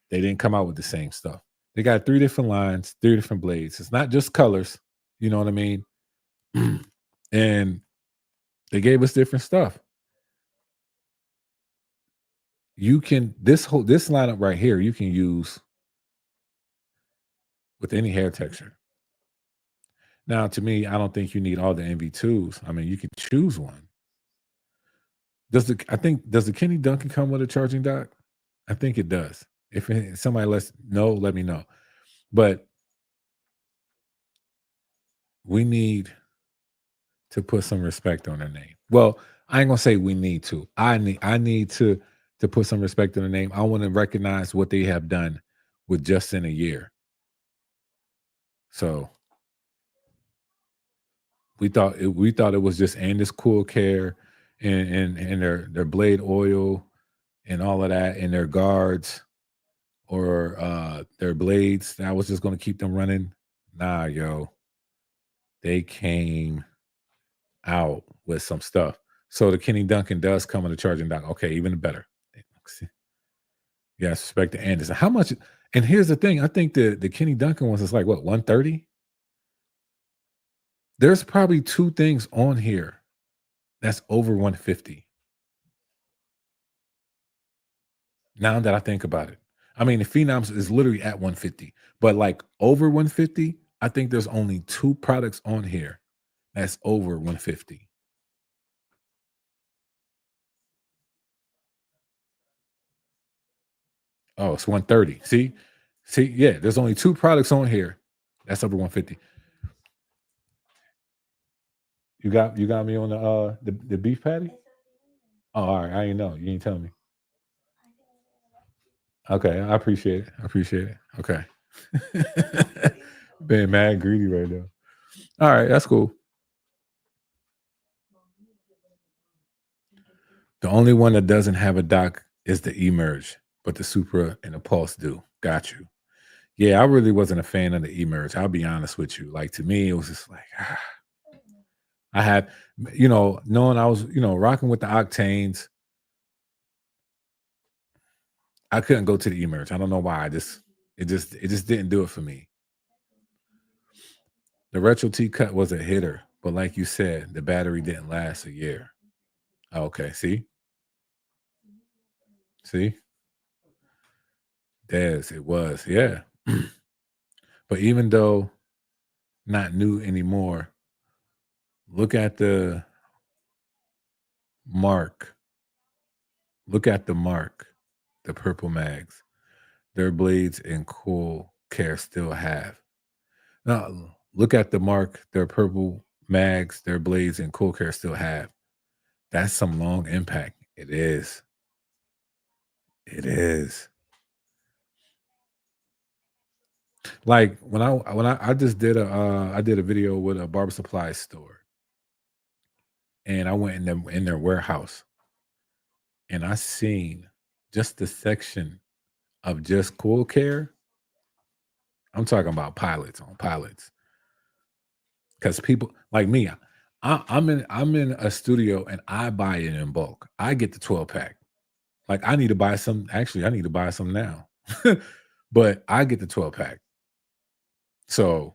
They didn't come out with the same stuff. They got 3 different lines, 3 different blades. It's not just colors. You know what I mean? And they gave us different stuff. You can this lineup right here, you can use with any hair texture. Now, to me, I don't think you need all the MV2s. I mean, you can choose one. Does the Kenny Duncan come with a charging dock? I think it does. If somebody lets know, let me know. But we need to put some respect on their name. Well, I ain't gonna say we need to. I need to put some respect on the name. I want to recognize what they have done with just in a year. So we thought it was just Andis Cool Care and their blade oil and all of that, and their guards or their blades. That was just going to keep them running. Nah, yo, they came out with some stuff. So the Kenny Duncan does come on the charging dock. Okay, even better. Yeah, respect to Andis. How much? And here's the thing. I think the Kenny Duncan ones is like what, 130? There's probably 2 things on here that's over 150. Now that I think about it. I mean, the Phenoms is literally at 150, but like over 150, I think there's only 2 products on here that's over 150. Oh, it's 130. See, yeah, there's only 2 products on here that's over 150. You got me on the beef patty? Oh, all right. I ain't know. You ain't tell me. Okay, I appreciate it. Okay. Being mad greedy right now. All right, that's cool. The only one that doesn't have a dock is the emerge, but the Supra and the Pulse do. Got you. Yeah, I really wasn't a fan of the emerge. I'll be honest with you. Like to me, it was just like I had, knowing I was, rocking with the octanes, I couldn't go to the emerge. I don't know why. It just didn't do it for me. The retro T cut was a hitter, but like you said, the battery didn't last a year. Okay, see, Des, it was, yeah. But even though not new anymore, look at the mark. Look at the mark, the purple mags. Their blades and cool care still have. Now, look at the mark, their purple mags, their blades and cool care still have. That's some long impact. It is. It is. Like when I just did I did a video with a barber supply store, and I went in their warehouse, and I seen just the section of just cool care. I'm talking about pilots on pilots. Because people like me, I'm in a studio and I buy it in bulk. I get the 12 pack. Like I need to buy some. Actually, I need to buy some now. But I get the 12 pack. So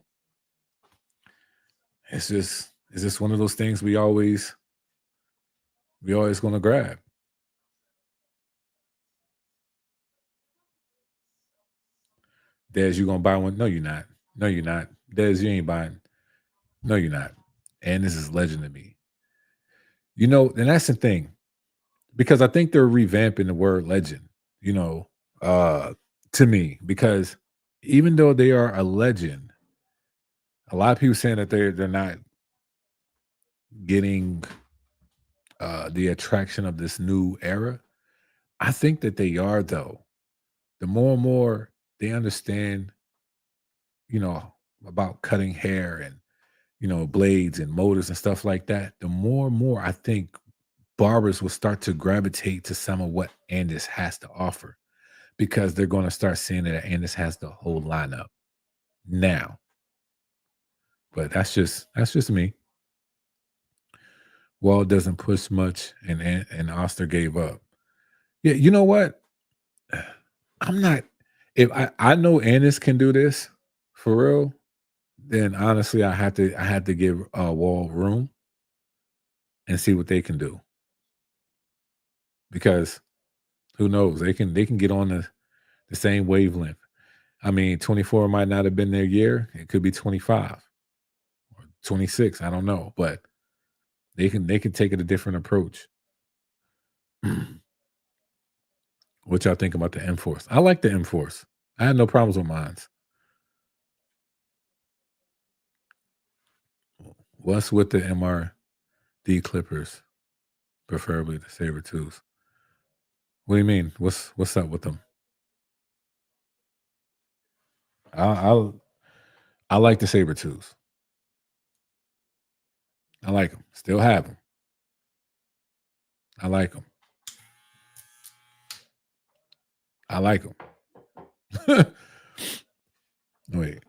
it's just one of those things we always gonna grab. Des, you gonna buy one? No, you're not. No, you're not. Des, you ain't buying. No, you're not. And this is legend to me. And that's the thing. Because I think they're revamping the word legend, you know, uh, to me, because even though they are a legend, a lot of people saying that they're not getting the attraction of this new era. I think that they are though. The more and more they understand, you know, about cutting hair and blades and motors and stuff like that, the more and more I think barbers will start to gravitate to some of what Andis has to offer because they're going to start seeing that Andis has the whole lineup now. But that's just me. Wall doesn't push much, and Oster gave up. Yeah, you know what? I'm not. If I know Andis can do this for real, then honestly, I had to give Wall room and see what they can do because who knows? They can get on the same wavelength. I mean, 24 might not have been their year. It could be 25 or 26. I don't know, but they can take it a different approach. What y'all think about the M Force? I like the M Force. I had no problems with mines. What's with the MRD clippers, preferably the saber tools? What do you mean? What's up with them? I I like the saber tools. I like them. Still have them. I like them. I like them. Wait,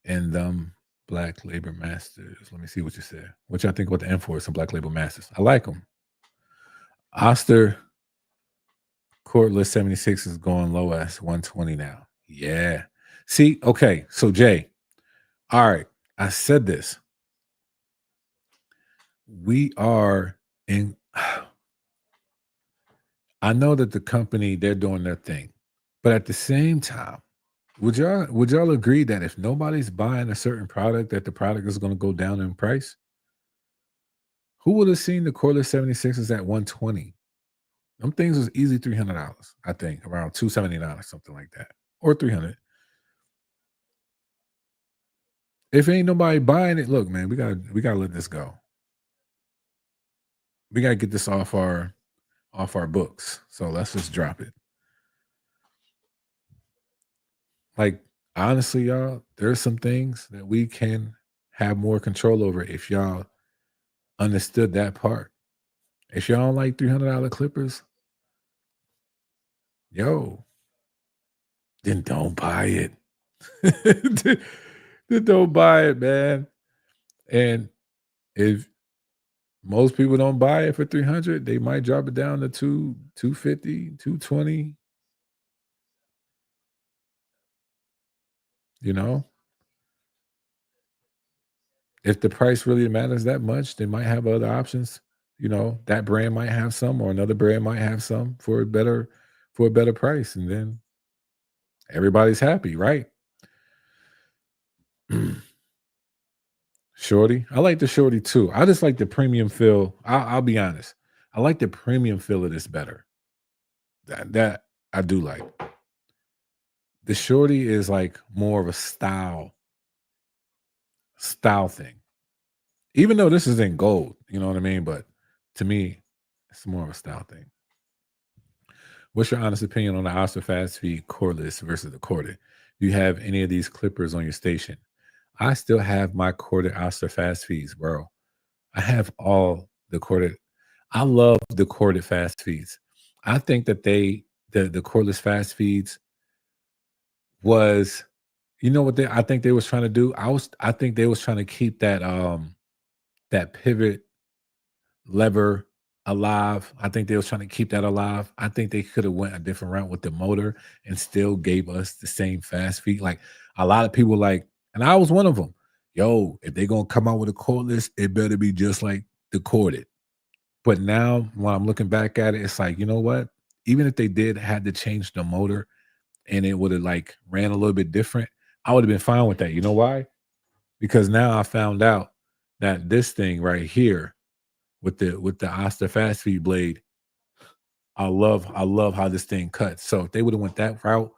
and Black Labor Masters. Let me see what you said. What y'all think about the M Force and Black Label Masters? I like them. Oster Cordless 76 is going low as 120 now. Yeah. See, okay. So Jay, all right. I said this. We are in I know that the company, they're doing their thing. But at the same time, would y'all agree that if nobody's buying a certain product, that the product is going to go down in price? Who would have seen the Cordless 76s at 120? Them things was easy $300, I think, around 279 or something like that. Or 300. If ain't nobody buying it, look, man, we gotta let this go. We gotta get this off our books. So let's just drop it. Like honestly, y'all, there's some things that we can have more control over if y'all understood that part. If y'all don't like $300 clippers, yo, then don't buy it. Then don't buy it, man. And if most people don't buy it for 300, they might drop it down to 250, 220, you know? If the price really matters that much, they might have other options. You know, that brand might have some or another brand might have some for a better price, and then everybody's happy, right? Shorty. I like the shorty too. I just like the premium feel. I'll be honest. I like the premium feel of this better. That I do like. The shorty is like more of a style thing. Even though this is in gold, you know what I mean? But to me, it's more of a style thing. What's your honest opinion on the Oscar Fast Feed cordless versus the corded? Do you have any of these clippers on your station? I still have my corded Oscar Fast Feeds, bro. I have all the corded. I love the corded fast feeds. I think that the cordless fast feeds was, you know what I think they was trying to do? I think they was trying to keep that pivot lever alive. I think they was trying to keep that alive. I think they could have went a different route with the motor and still gave us the same fast feed. Like a lot of people like, and I was one of them. Yo, if they gonna come out with a cordless, it better be just like the corded. But now when I'm looking back at it, it's like, you know what? Even if they did had to change the motor and it would have like ran a little bit different, I would have been fine with that. You know why? Because now I found out that this thing right here with the Asta fast feed blade, I love how this thing cuts. So if they would have went that route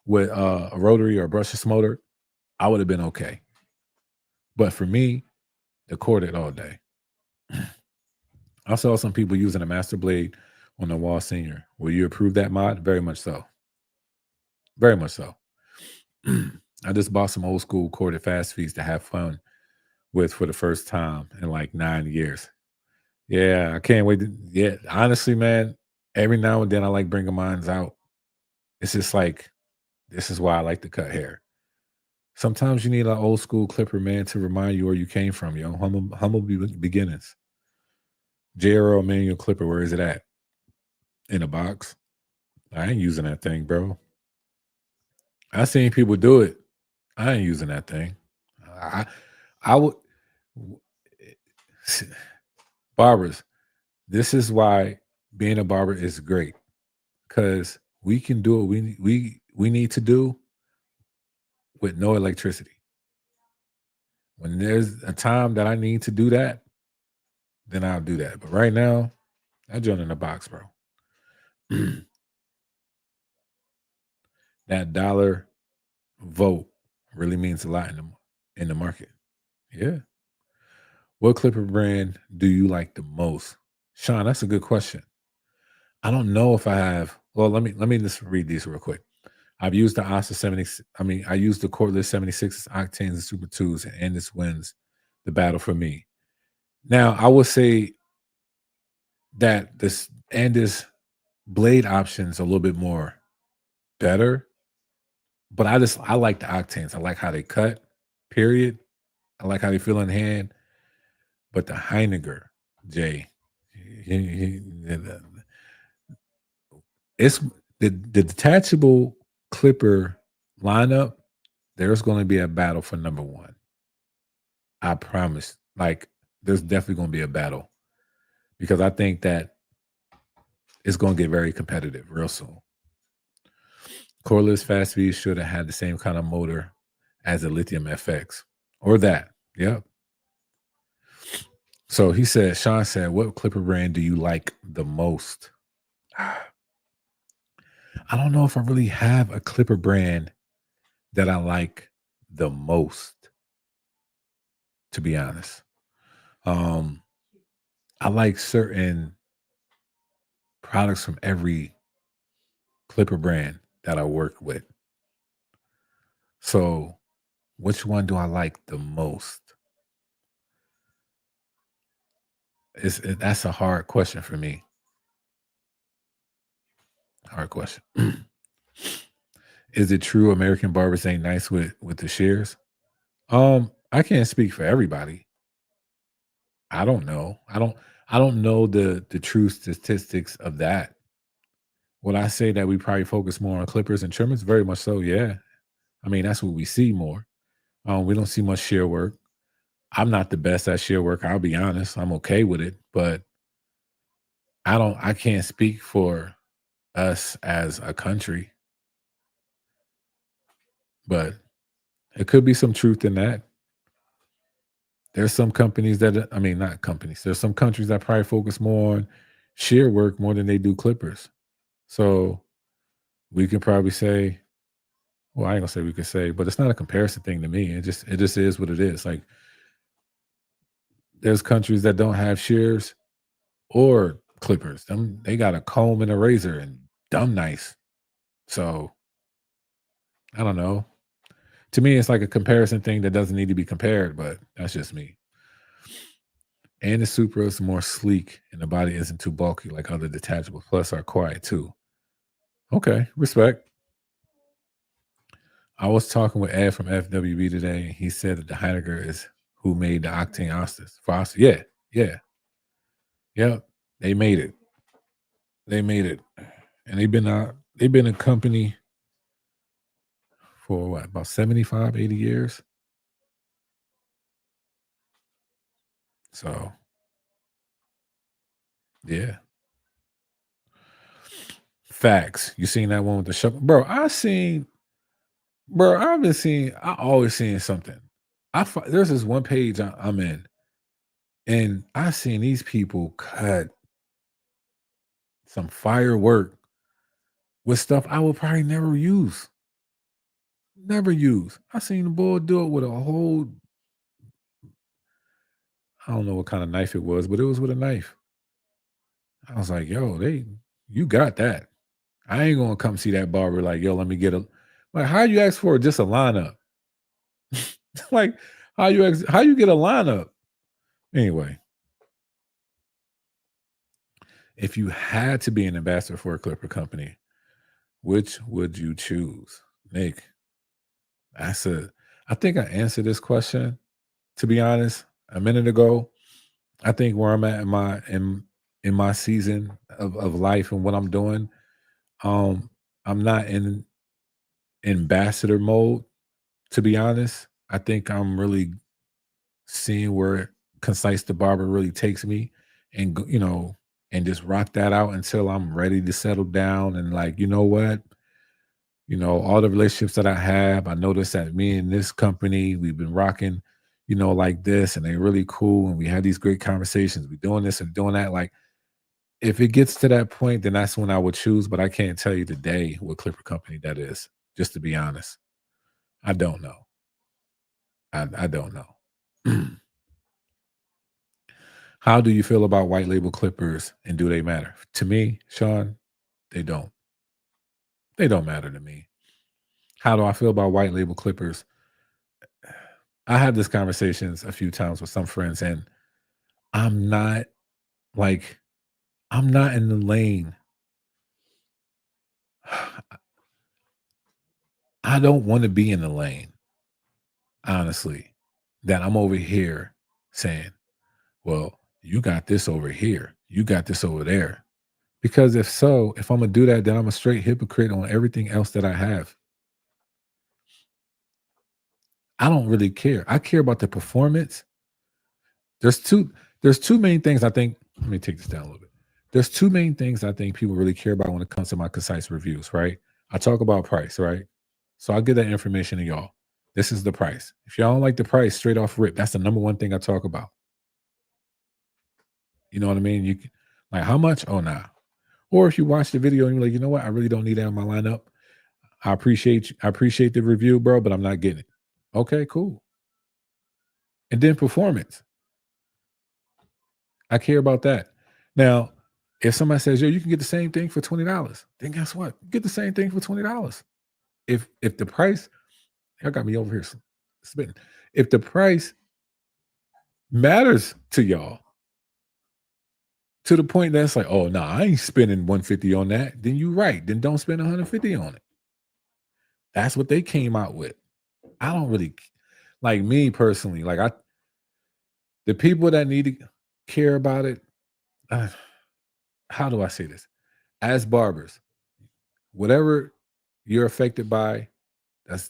with a rotary or a brushless motor, I would have been okay. But for me, the corded all day. I saw some people using a master blade on the wall senior. Will you approve that mod? Very much so. Very much so. I just bought some old school corded fast feeds to have fun with for the first time in like 9 years. Yeah, I can't wait. Yeah, honestly, man, every now and then I like bringing mines out. It's just like, this is why I like to cut hair. Sometimes you need an old school clipper, man, to remind you where you came from, yo. Humble beginnings. JRL manual clipper, where is it at? In a box. I ain't using that thing, bro. I seen people do it. I ain't using that thing. I I would barbers. This is why being a barber is great because we can do what we need to do with no electricity. When there's a time that I need to do that, then I'll do that. But right now, I join in the box, bro. That dollar vote really means a lot in the market. Yeah. What clipper brand do you like the most? Sean, that's a good question. I don't know if I have. Well, let me just read these real quick. I've used the Asa 70. I mean, I used the cordless 76s, octanes, and super twos, and this wins the battle for me. Now, I would say that this blade options a little bit more better, but I like the octanes. I like how they cut. Period. I like how they feel in hand. But the Heiniger, Jay, it's the detachable clipper lineup. There's going to be a battle for number one. I promise. Like, there's definitely going to be a battle because I think that it's going to get very competitive real soon. Cordless fast feed should have had the same kind of motor as a lithium FX or that. Yep. So he said, Sean said, what clipper brand do you like the most? I don't know if I really have a clipper brand that I like the most, to be honest. Um, I like certain products from every clipper brand that I work with. So which one do I like the most? That's a hard question for me. Hard question. Is it true American barbers ain't nice with the shears? I can't speak for everybody. I don't know. I don't know the true statistics of that. Would I say that we probably focus more on clippers and trimmers? Very much so, yeah. I mean, that's what we see more. We don't see much shear work. I'm not the best at shear work, I'll be honest. I'm okay with it, but I can't speak for us as a country, but it could be some truth in that. There's some companies that I mean, not companies. There's some countries that probably focus more on shear work more than they do clippers. So we can probably say, well, I ain't gonna say we could say, but it's not a comparison thing to me. It just is what it is. Like there's countries that don't have shears or clippers. Them they got a comb and a razor and dumb nice. So I don't know. To me, it's like a comparison thing that doesn't need to be compared, but that's just me. And the Supra is more sleek and the body isn't too bulky like other detachables, plus are quiet too. Okay, respect. I was talking with Ed from FWB today, and he said that the Heidegger is who made the octane Ostis. Foster. Yeah, yeah, yep. They made it. They made it. And they've been a company for what, about 75, 80 years. So yeah. Facts. You seen that one with the shovel? I've been seeing, I always seeing something. There's this one page I'm in, and I seen these people cut some firework with stuff I would probably never use. Never use. I seen the boy do it with a whole, I don't know what kind of knife it was, but it was with a knife. I was like, yo, you got that. I ain't gonna come see that barber like, yo, let me get a, like, how you ask for just a lineup? Like, how you get a lineup? Anyway, if you had to be an ambassador for a clipper company, which would you choose? Nick, that's a, I think I answered this question, to be honest, a minute ago. I think where I'm at in my season of life and what I'm doing, um, I'm not in ambassador mode, to be honest. I think I'm really seeing where Concise the Barber really takes me and and just rock that out until I'm ready to settle down and like, you know what? All the relationships that I have, I noticed that me and this company, we've been rocking, like this, and they're really cool. And we had these great conversations. We're doing this and doing that. Like, if it gets to that point, then that's when I would choose. But I can't tell you today what Clipper company that is, just to be honest. I don't know. I don't know. How do you feel about white label clippers and do they matter? To me, Sean, they don't. They don't matter to me. How do I feel about white label clippers? I had this conversations a few times with some friends, and I'm not like I'm not in the lane. I don't want to be in the lane, honestly. That I'm over here saying, well, you got this over here. You got this over there. Because if so, if I'm gonna do that, then I'm a straight hypocrite on everything else that I have. I don't really care. I care about the performance. There's two there's two main things I think. Let me take this down a little bit. There's two main things I think people really care about when it comes to my concise reviews, right? I talk about price, right? So I'll give that information to y'all. This is the price. If y'all don't like the price straight off rip, that's the number one thing I talk about. You know what I mean? Like, how much? Oh, nah. Or if you watch the video and you're like, you know what? I really don't need that in my lineup. I appreciate the review, bro, but I'm not getting it. Okay, cool. And then performance. I care about that. Now, if somebody says, yo, you can get the same thing for $20, then guess what? Get the same thing for $20. If the price, y'all got me over here spitting. If the price matters to y'all, to the point that's like, oh no, I ain't spending 150 on that. Then you right. Then don't spend 150 on it. That's what they came out with. I don't really like me personally. Like the people that need to care about it. Uh, how do I say this? As barbers, whatever you're affected by, that's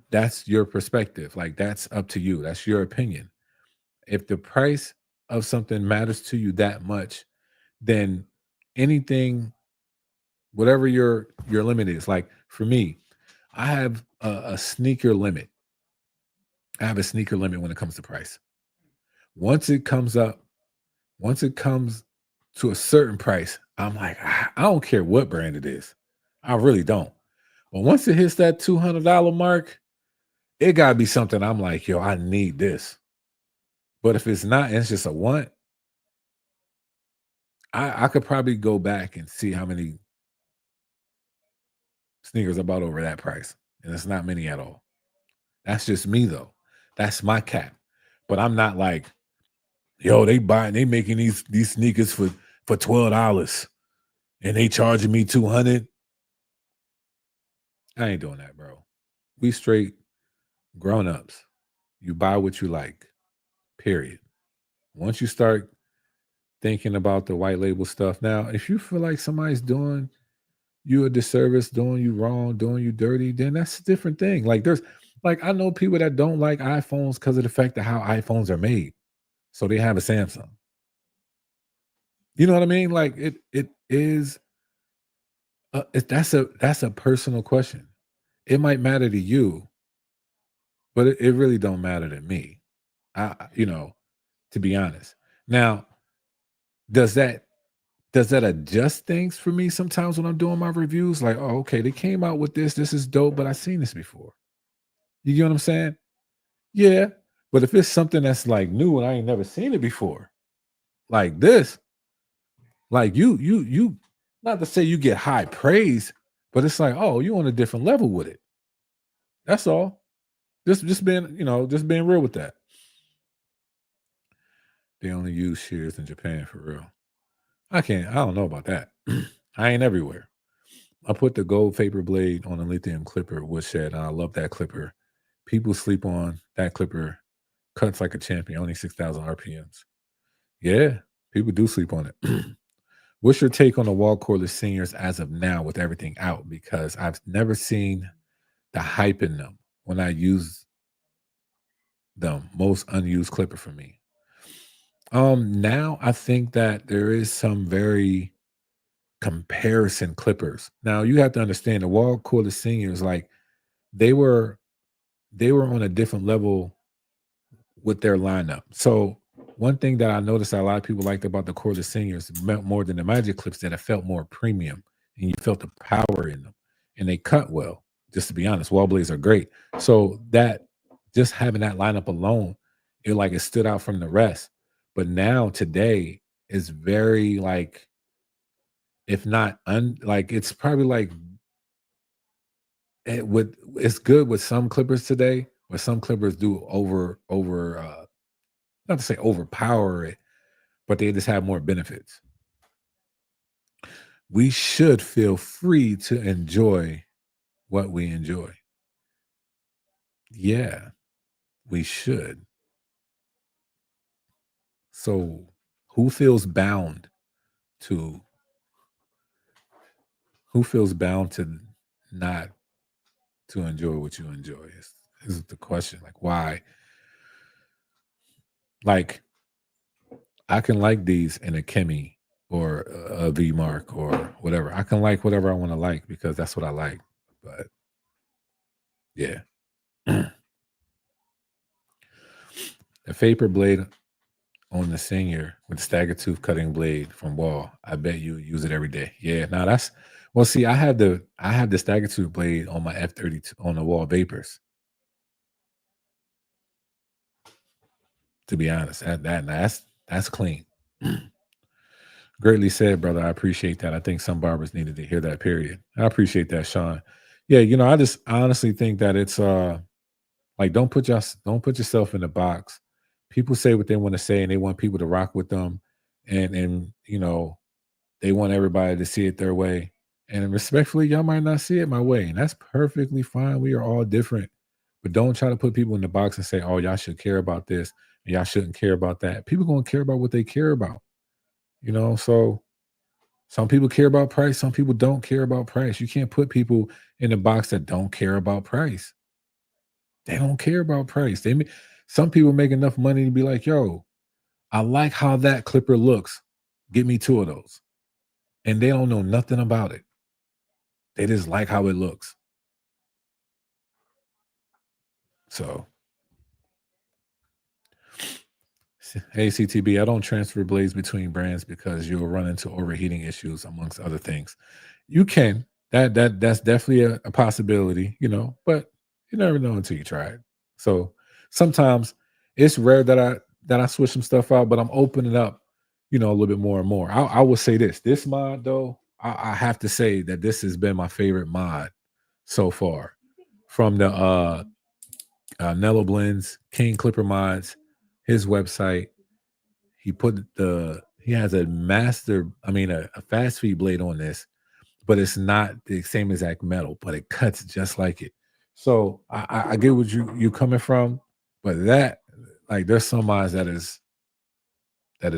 that's your perspective. Like that's up to you. That's your opinion. If the price of something matters to you that much, then anything, whatever your limit is. Like for me, I have a sneaker limit. I have a sneaker limit when it comes to price. Once it comes up, once it comes to a certain price, I'm like, I don't care what brand it is. I really don't. But once it hits that $200 mark, it gotta be something I'm like, yo, I need this. But if it's not, and it's just a want, I could probably go back and see how many sneakers I bought over that price. And it's not many at all. That's just me though. That's my cap. But I'm not like, yo, they making these sneakers for $12 and they charging me 200. I ain't doing that, bro. We straight grown-ups. You buy what you like. Period. Once you start thinking about the white label stuff, now if you feel like somebody's doing you a disservice, doing you wrong, doing you dirty, then that's a different thing. Like I know people that don't like iPhones because of the fact of how iPhones are made. So they have a Samsung. You know what I mean? Like it is that's a personal question. It might matter to you, but it really don't matter to me. To be honest. Now, does that adjust things for me sometimes when I'm doing my reviews? Like, oh, okay, they came out with this. This is dope, but I've seen this before. You get what I'm saying? Yeah. But if it's something that's like new and I ain't never seen it before, like this, like you not to say you get high praise, but it's like, oh, you on a different level with it. That's all. Just being, just being real with that. They only use shears in Japan for real. I don't know about that. I ain't everywhere. I put the gold vapor blade on a lithium clipper woodshed, and I love that clipper. People sleep on that clipper. Cuts like a champion, only 6,000 RPMs. Yeah, people do sleep on it. What's your take on the wall cordless seniors as of now with everything out? Because I've never seen the hype in them when I use them. Most unused clipper for me. Now I think that there is some very comparison clippers. Now you have to understand the wall cordless seniors, like they were on a different level with their lineup. So one thing that I noticed that a lot of people liked about the cordless seniors more than the magic clips, that it felt more premium and you felt the power in them and they cut well. Just to be honest, wall blades are great. So that just having that lineup alone, it stood out from the rest. But now today is very like, if not it's probably like it's good with some clippers today, but some clippers do not to say overpower it, but they just have more benefits. We should feel free to enjoy what we enjoy. Yeah, we should. So who feels bound to not to enjoy what you enjoy is the question. Like why? Like I can like these in a Chemi or a V Mark or whatever. I can like whatever I want to like because that's what I like. But yeah. The vapor blade on the senior with the stagger tooth cutting blade from Wall. I bet you use it every day. Yeah. Now that's well. See, I have the stagger tooth blade on my F32 on the Wall Vapors. To be honest, that's clean. Greatly said, brother. I appreciate that. I think some barbers needed to hear that. Period. I appreciate that, Sean. Yeah, I honestly think that it's like don't put yourself in a box. People say what they want to say and they want people to rock with them. and they want everybody to see it their way. And respectfully, y'all might not see it my way, and that's perfectly fine. We are all different. But don't try to put people in the box and say, "Oh, y'all should care about this, and y'all shouldn't care about that." People gonna care about what they care about, So some people care about price, some people don't care about price. You can't put people in the box that don't care about price. They don't care about price. Some people make enough money to be like, "Yo, I like how that clipper looks. Get me two of those," and they don't know nothing about it. They just like how it looks. So, hey CTB, I don't transfer blades between brands because you'll run into overheating issues amongst other things. You can. That's definitely a possibility, but you never know until you try it. So sometimes it's rare that I switch some stuff out, but I'm opening up, a little bit more and more. I will say this mod though, I have to say that this has been my favorite mod so far from the Nello Blends, King Clipper Mods, his website. He has a fast feed blade on this, but it's not the same exact metal, but it cuts just like it. So I get what you coming from, but there's some mods that is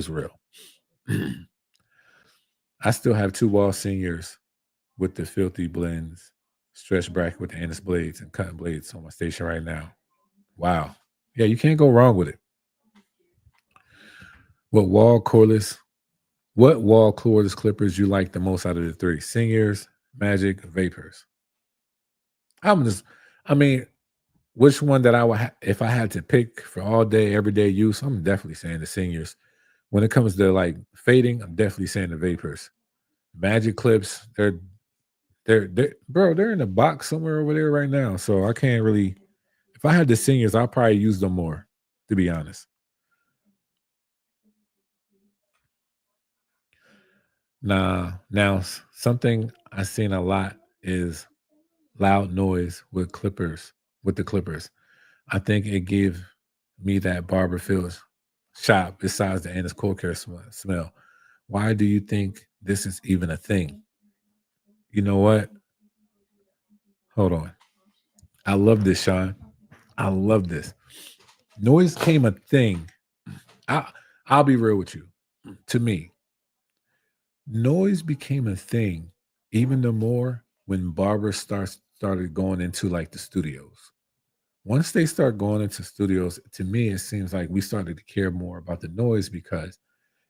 real. I still have two wall seniors with the filthy blends, stretch bracket with the endless blades and cutting blades on my station right now. Wow. Yeah, you can't go wrong with it. What wall cordless clippers you like the most out of the three? Seniors, Magic, Vapors. I'm just, I mean, which one that I would if I had to pick for all day, everyday use, I'm definitely saying the seniors. When it comes to like fading, I'm definitely saying the Vapors. Magic clips, they're in a box somewhere over there right now. So I can't really. If I had the seniors, I'll probably use them more, to be honest. Nah, now something I've seen a lot is loud noise with the clippers. I think it gave me that barber feels shop besides the anus cold care smell. Why do you think this is even a thing? You know what? Hold on. I love this, Sean. I love this. Noise came a thing. I, I'll be real with you. To me, noise became a thing even the more when barbers started going into like the studios. Once they start going into studios, to me, it seems like we started to care more about the noise because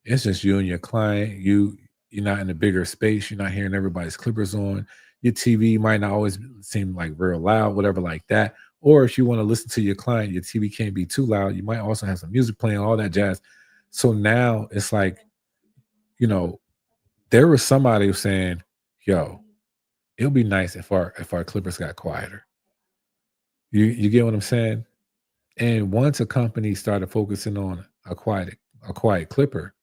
it's just you and your client. You're not in a bigger space. You're not hearing everybody's clippers on. Your TV might not always seem like real loud, whatever like that. Or if you want to listen to your client, your TV can't be too loud. You might also have some music playing, all that jazz. So now it's like, you know, there was somebody who's saying, "Yo, it'll be nice if our clippers got quieter." You get what I'm saying? And once a company started focusing on a quiet clipper,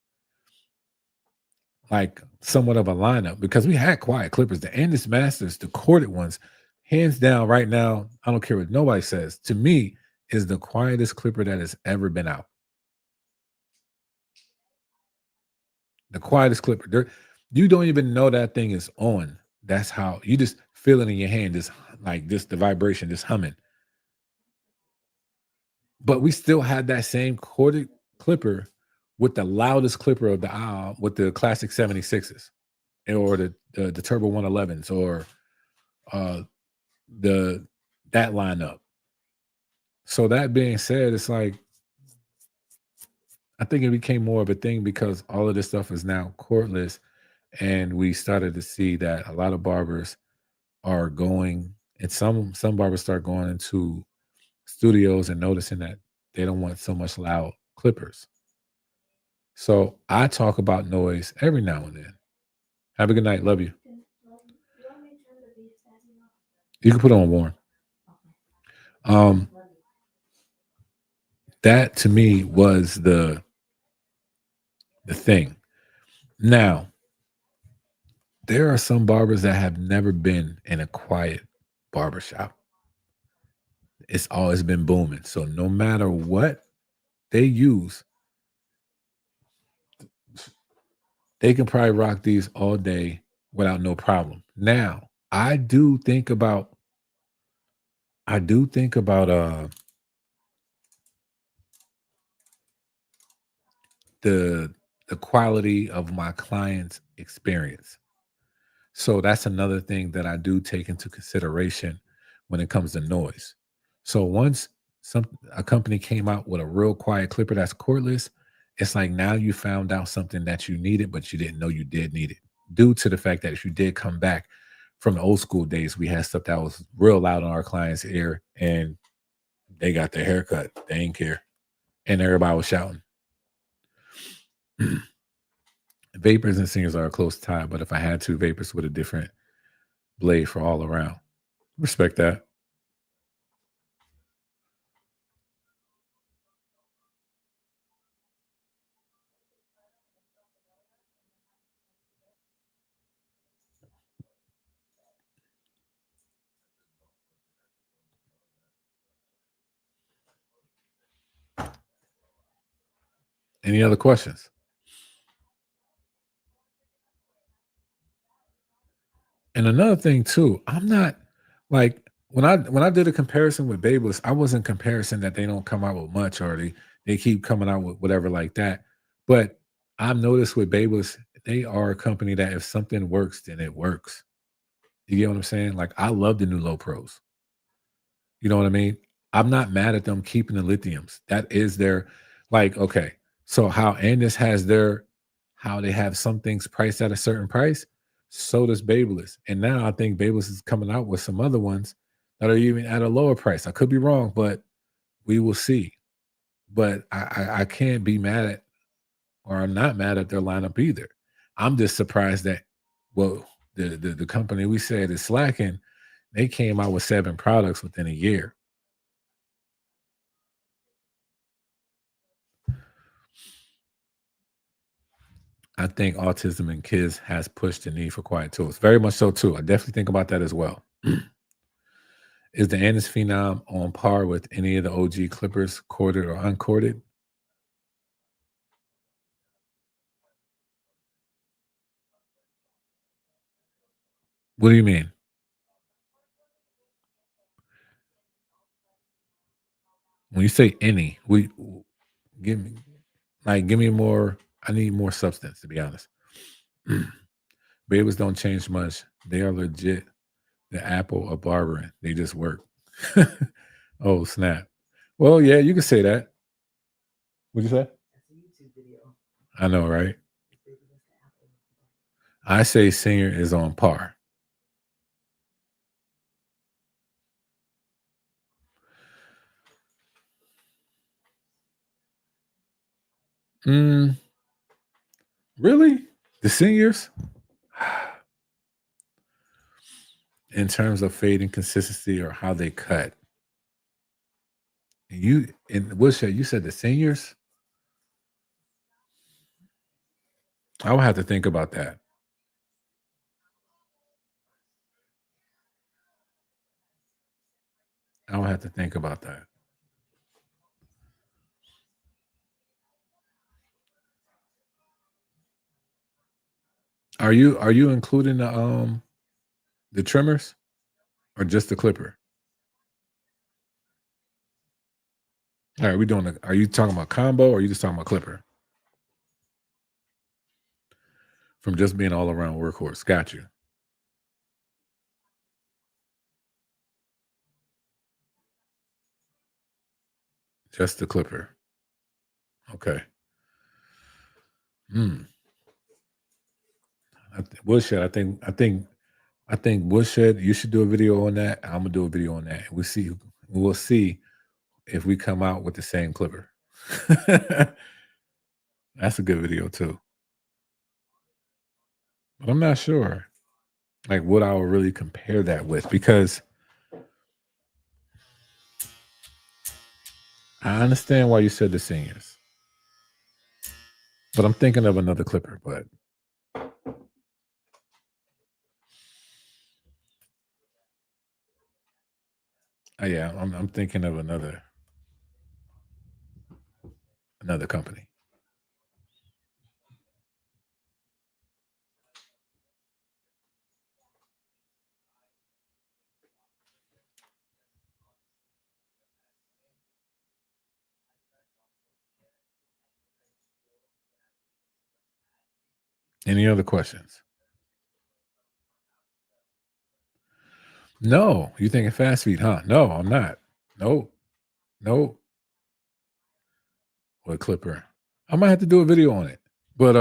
like somewhat of a lineup, because we had quiet clippers, the Andis Masters, the corded ones, hands down, right now, I don't care what nobody says. To me, is the quietest clipper that has ever been out. The quietest clipper. You don't even know that thing is on. That's how you just feel it in your hand, just like this, the vibration, just humming. But we still had that same corded clipper with the loudest clipper of the aisle with the classic 76s or the Turbo 111s or uh the that lineup. So that being said, it's like I think it became more of a thing because all of this stuff is now cordless, and we started to see that a lot of barbers are going, and some barbers start going into studios and noticing that they don't want so much loud clippers. So I talk about noise every now and then. Have a good night. Love you. You can put on warm. Um, that to me was the thing. Now, there are some barbers that have never been in a quiet barbershop. It's always been booming. So no matter what they use, they can probably rock these all day without no problem. Now, I do think about the the quality of my client's experience. So that's another thing that I do take into consideration when it comes to noise. So once some a company came out with a real quiet clipper that's cordless, it's like now you found out something that you needed, but you didn't know you did need it. Due to the fact that if you did come back from the old school days, we had stuff that was real loud on our client's ear and they got their haircut. They didn't care. And everybody was shouting. Vapors and singers are a close tie, but if I had to, vapors with a different blade for all around. Respect that. Any other questions? And another thing too, I'm not like when I did a comparison with Babeless, I wasn't comparison that they don't come out with much or they keep coming out with whatever like that. But I've noticed with Babeless, they are a company that if something works, then it works. You get what I'm saying? Like I love the new low pros. You know what I mean? I'm not mad at them keeping the lithiums. That is their like, okay. So how Andis has their how they have some things priced at a certain price, so does Babeless. And now I think Babeless is coming out with some other ones that are even at a lower price. I could be wrong, but we will see. But I can't be mad at or I'm not mad at their lineup either. I'm just surprised that well, the company we said is slacking, they came out with 7 products within a year. I think autism in kids has pushed the need for quiet tools. Very much so too. I definitely think about that as well. Is the Andis Phenom on par with any of the OG Clippers, corded or uncorded? What do you mean? When you say any, we give me give me more. I need more substance to be honest. Babies don't change much. They are legit the Apple of barbering. They just work. Oh snap! Well, yeah, you can say that. What'd you say? I know, right? I say Singer is on par. Mm, really? The seniors? In terms of fade and consistency or how they cut. You in Woodshed, you said the seniors? I would have to think about that. I would have to think about that. Are you including the trimmers or just the clipper? All right, we doing are you talking about combo or are you just talking about clipper? From just being all around workhorse. Got you. Just the clipper. Okay. Hmm. Woodshed, I think Woodshed, you should do a video on that. I'm gonna do a video on that. We'll see if we come out with the same clipper. That's a good video too. But I'm not sure like what I would really compare that with because I understand why you said the seniors, but I'm thinking of another clipper. But yeah, I'm thinking of another company. Any other questions? No, you thinking fast feed, huh? No, I'm not. Nope. Nope. What clipper? I might have to do a video on it. But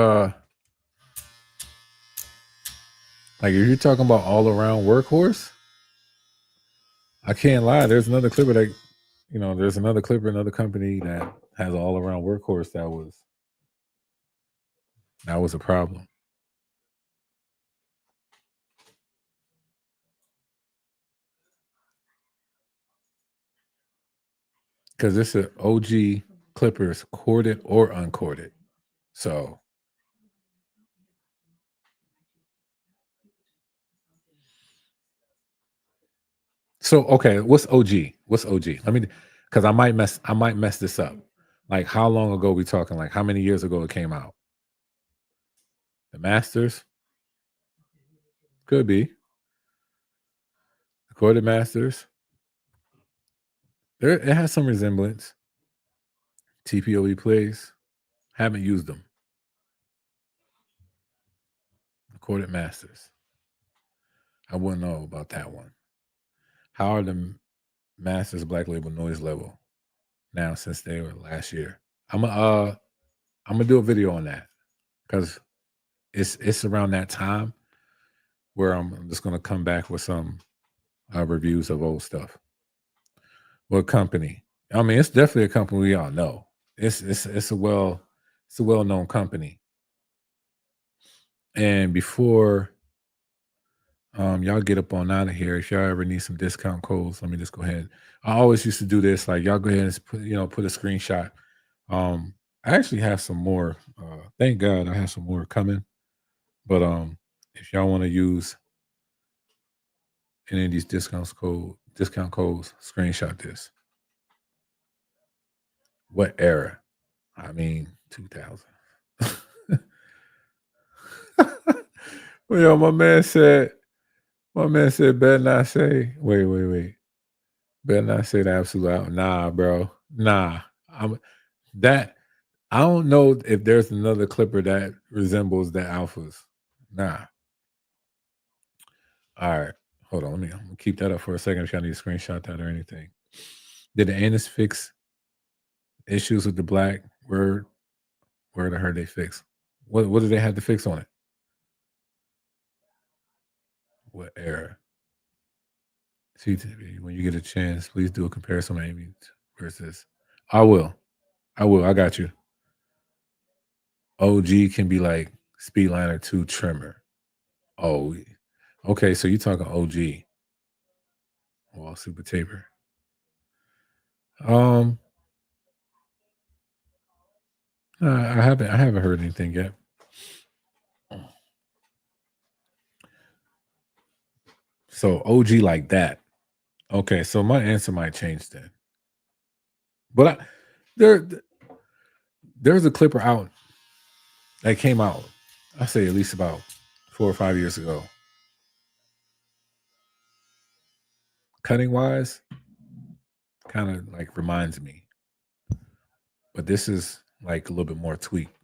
like if you're talking about all around workhorse, I can't lie. There's another clipper that there's another clipper, another company that has all around workhorse that was a problem. Because it's an OG clippers, corded or uncorded. So okay, what's OG? What's OG? Let me because I might mess this up. Like how long ago we talking? Like how many years ago it came out? The Masters? Could be. The corded Masters. There it has some resemblance. TPOE plays. Haven't used them. Corded Masters. I wouldn't know about that one. How are the Masters Black Label noise level now since they were last year? I'm gonna do a video on that because it's around that time where I'm just gonna come back with some reviews of old stuff. What company? I mean, it's definitely a company we all know. It's a well known company. And before y'all get up on out of here, if y'all ever need some discount codes, let me just go ahead. I always used to do this. Like y'all go ahead and put a screenshot. I actually have some more. Thank God I have some more coming. But if y'all want to use any of these discount codes, screenshot this. What era? I mean, 2000. Well, yo, my man said, better not say, wait. Better not say the absolute out. Nah, bro. Nah. That I don't know if there's another clipper that resembles the alphas. Nah. All right. Hold on. I'm gonna keep that up for a second if y'all need to screenshot that or anything. Did the Annis fix issues with the black word? Word I heard they fix. What did they have to fix on it? What error? CTV, when you get a chance, please do a comparison of Amy versus. I will. I got you. OG can be like Speedliner 2 trimmer. Oh, okay. So you talking OG. Wall Super Taper. I haven't heard anything yet. So OG like that. Okay, so my answer might change then. But there's a clipper out that came out, I say at least about 4 or 5 years ago. Cutting wise, kind of like reminds me. But this is like a little bit more tweaked.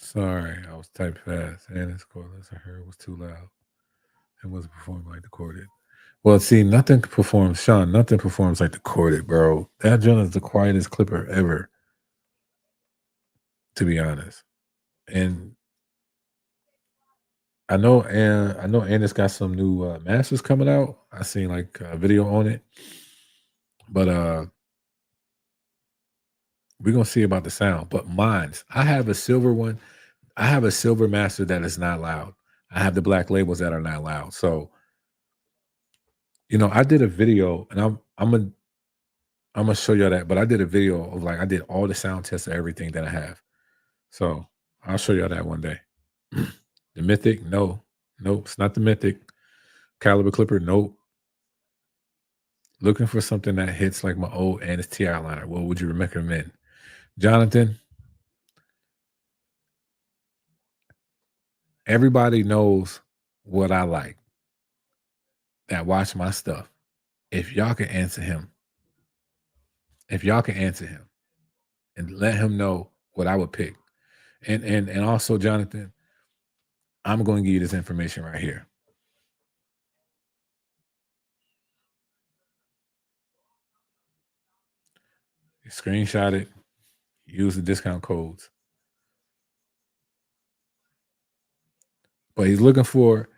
Sorry, I was typing fast. And it's cordless. I heard it was too loud. It wasn't performing like the corded. Well, see, nothing performs, Sean. Nothing performs like the corded, bro. That joint is the quietest clipper ever, to be honest. And I know, Anna's got some new masters coming out. I seen like a video on it, but we're gonna see about the sound. But mine's, I have a silver one. I have a silver master that is not loud. I have the black labels that are not loud. So, I did a video, and I'm gonna show you that. But I did a video of like I did all the sound tests of everything that I have. So I'll show you that one day. The Mythic, no, nope, it's not the Mythic. Caliber Clipper, nope. Looking for something that hits like my old Annis TI liner. What would you recommend, Jonathan? Everybody knows what I like. that watch my stuff, if y'all can answer him, and let him know what I would pick. And also, Jonathan, I'm going to give you this information right here. You screenshot it, use the discount codes. But he's looking for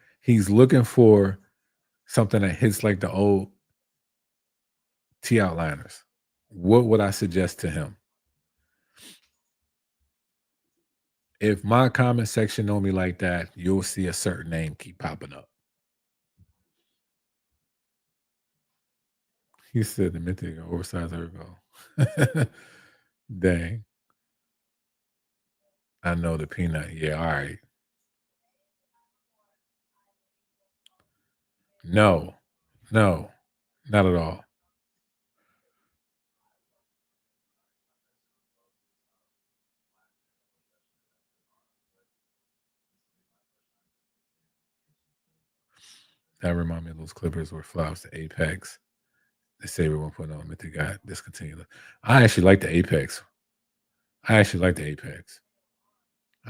something that hits like the old T outliners. What would I suggest to him? If my comment section know me like that, you'll see a certain name keep popping up. He said the mythic oversized ergo. Dang. I know the peanut. Yeah, all right. No, not at all. That remind me of those clippers where flops the Apex. The Saber 1.0 mythic got discontinued. I actually like the Apex. I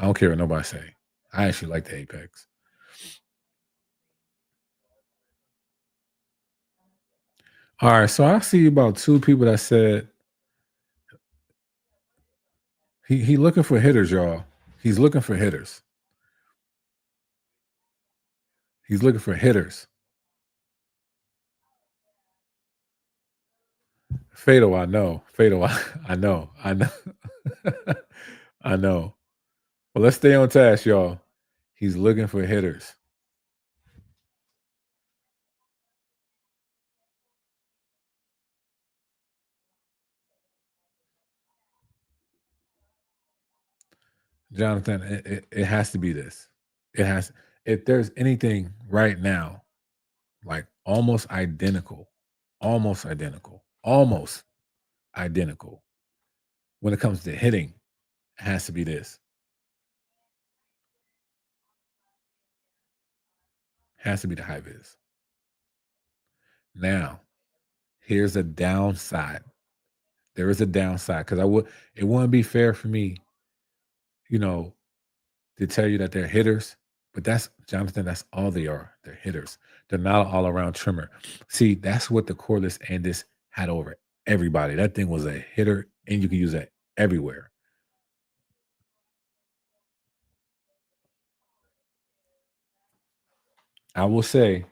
don't care what nobody say. I actually like the Apex. All right, so I see about 2 people that said he looking for hitters, y'all. He's looking for hitters. He's looking for hitters. Fatal, I know. Fatal, I know. I know. I know. Well, let's stay on task, y'all. He's looking for hitters. Jonathan, it has to be this. It has. If there's anything right now, like almost identical, when it comes to hitting, it has to be this. Has to be the high vis. Now, here's a downside. There is a downside because it wouldn't be fair for me, you know, to tell you that they're hitters, but that's Jonathan, that's all they are. They're hitters. They're not an all-around trimmer. See, that's what the cordless Andis had over everybody. That thing was a hitter, and you can use that everywhere. I will say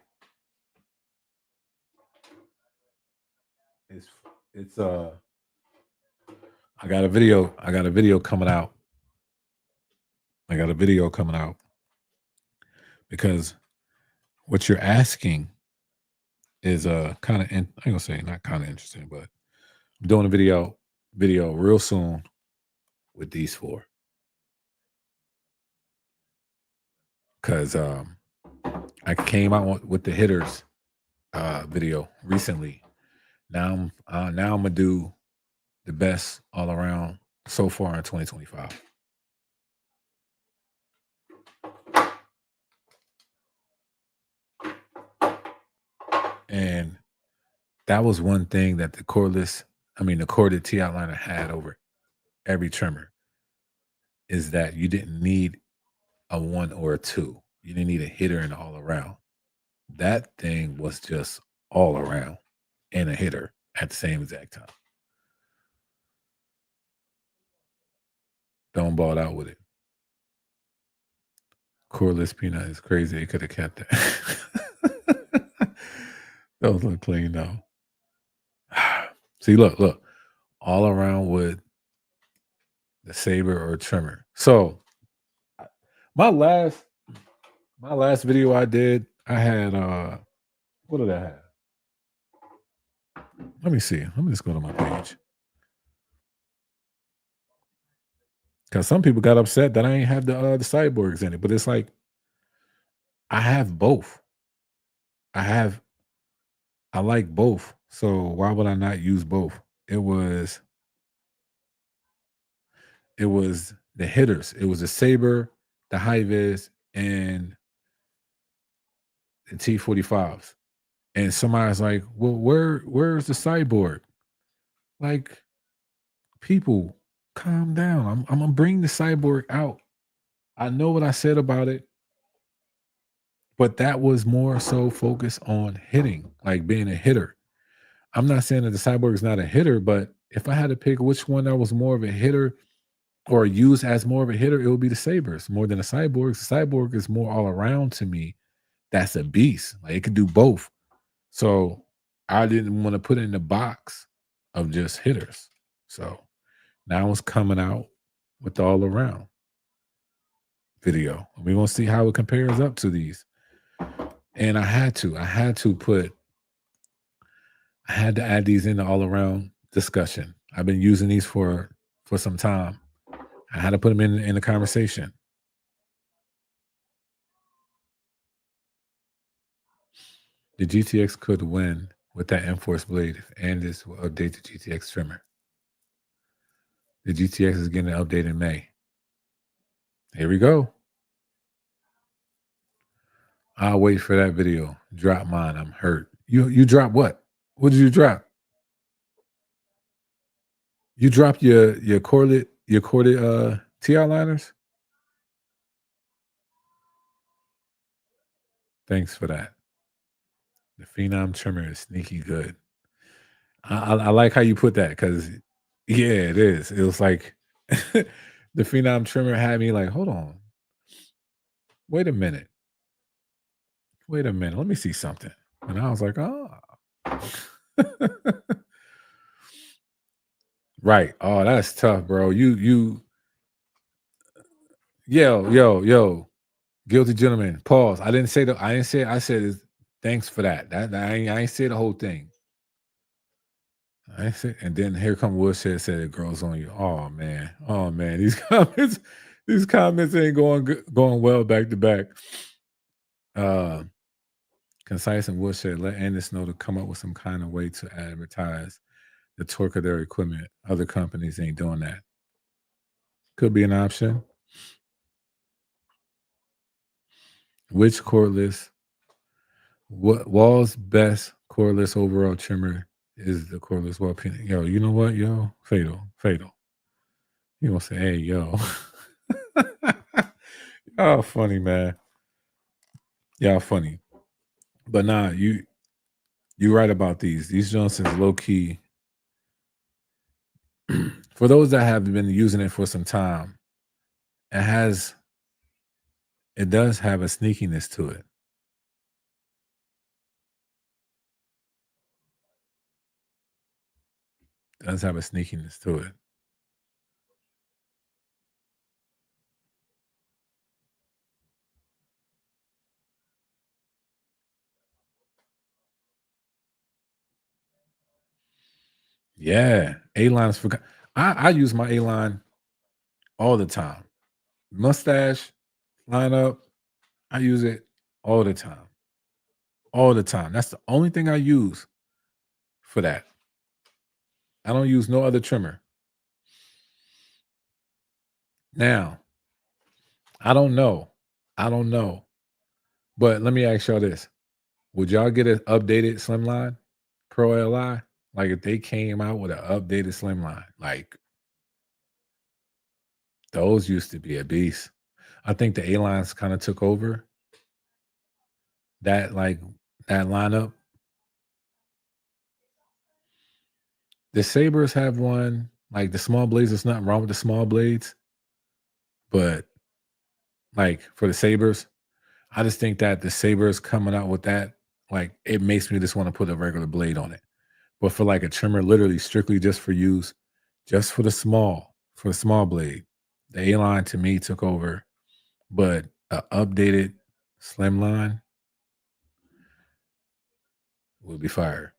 it's it's I got a video coming out. I got a video coming out because what you're asking is kind of I ain't gonna say not kind of interesting, but I'm doing a video real soon with these 4 because I came out with the hitters video recently. Now I'm gonna do the best all around so far in 2025. And that was one thing that the corded T outliner had over every trimmer is that you didn't need a 1 or a 2. You didn't need a hitter and all around. That thing was just all around and a hitter at the same exact time. Don't ball out with it. Cordless peanut is crazy. It could have kept that. Those look clean though. See, look, all around with the saber or trimmer. So my last video I did, I had what did I have? Let me see. Let me just go to my page. Because some people got upset that I ain't have the cyborgs in it, but it's like I have both. I like both. So why would I not use both? It was the hitters. It was the saber, the high vis, and the T45s. And somebody's like, well, where's the cyborg? Like, people, calm down. I'm gonna bring the cyborg out. I know what I said about it, but that was more so focused on hitting, like being a hitter. I'm not saying that the cyborg is not a hitter, but if I had to pick which one that was more of a hitter or used as more of a hitter, it would be the sabers more than the cyborgs. The cyborg is more all around to me. That's a beast. Like it could do both. So I didn't want to put it in the box of just hitters. So now it's coming out with the all around video. We're gonna see how it compares up to these. And I had to add these in the all around discussion. I've been using these for some time. I had to put them in the conversation. The GTX could win with that M-Force blade and this will update the GTX trimmer. The GTX is getting an update in May. Here we go. I'll wait for that video. Drop mine. I'm hurt. You drop what? What did you drop? You dropped your corded TI liners? Thanks for that. The Phenom trimmer is sneaky good. I like how you put that because yeah, it is. It was like the Phenom trimmer had me like, hold on, wait a minute, wait a minute, let me see something. And I was like, oh, right. Oh, that's tough, bro. Yo, guilty gentleman. Pause. I didn't say the. I didn't say. I said thanks for that. I ain't say the whole thing. I said, and then here come Woodshed said it grows on you. Oh man. Oh man. These comments ain't going well back to back. Concise and Woodshed let Andis know to come up with some kind of way to advertise the torque of their equipment. Other companies ain't doing that. Could be an option. Which cordless? What Wall's best cordless overall trimmer is the cordless wall pin? Yo, you know what? Yo, fatal. You gonna say, hey, yo. Y'all funny, man. Y'all funny. But nah, you're right about these. These Johnsons low key. For those that have been using it for some time, it does have a sneakiness to it. It does have a sneakiness to it. Yeah. A-lines for I use my A-line all the time. Mustache, lineup, I use it all the time. All the time. That's the only thing I use for that. I don't use no other trimmer. Now, I don't know. I don't know. But let me ask y'all this. Would y'all get an updated Slimline Pro Li? Like if they came out with an updated Slimline, like those used to be a beast. I think the A-lines kind of took over that that lineup. The Sabres have one, like the small blades, there's nothing wrong with the small blades, but like for the Sabres, I just think that the Sabres coming out with that, like it makes me just want to put a regular blade on it. But for like a trimmer, literally strictly just for use, just for the small blade, the A-line to me took over. But a updated Slimline would be fire.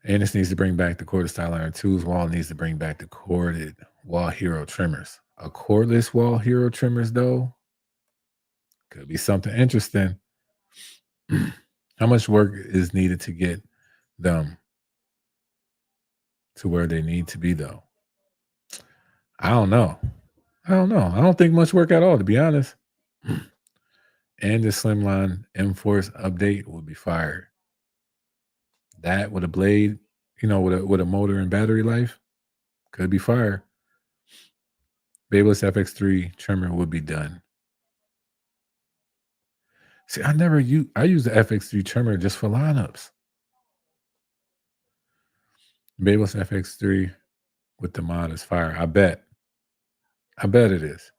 This needs to bring back the corded style iron tools. Wall needs to bring back the corded wall hero trimmers. A cordless wall hero trimmers, though, could be something interesting. How much work is needed to get them to where they need to be, though? I don't know. I don't know. I don't think much work at all, to be honest. And the Slimline M-Force update will be fire. That with a blade, with a motor and battery life, could be fire. Babeless FX3 trimmer would be done. See, I use the FX3 trimmer just for lineups. Babeless FX3 with the mod is fire. I bet. I bet it is.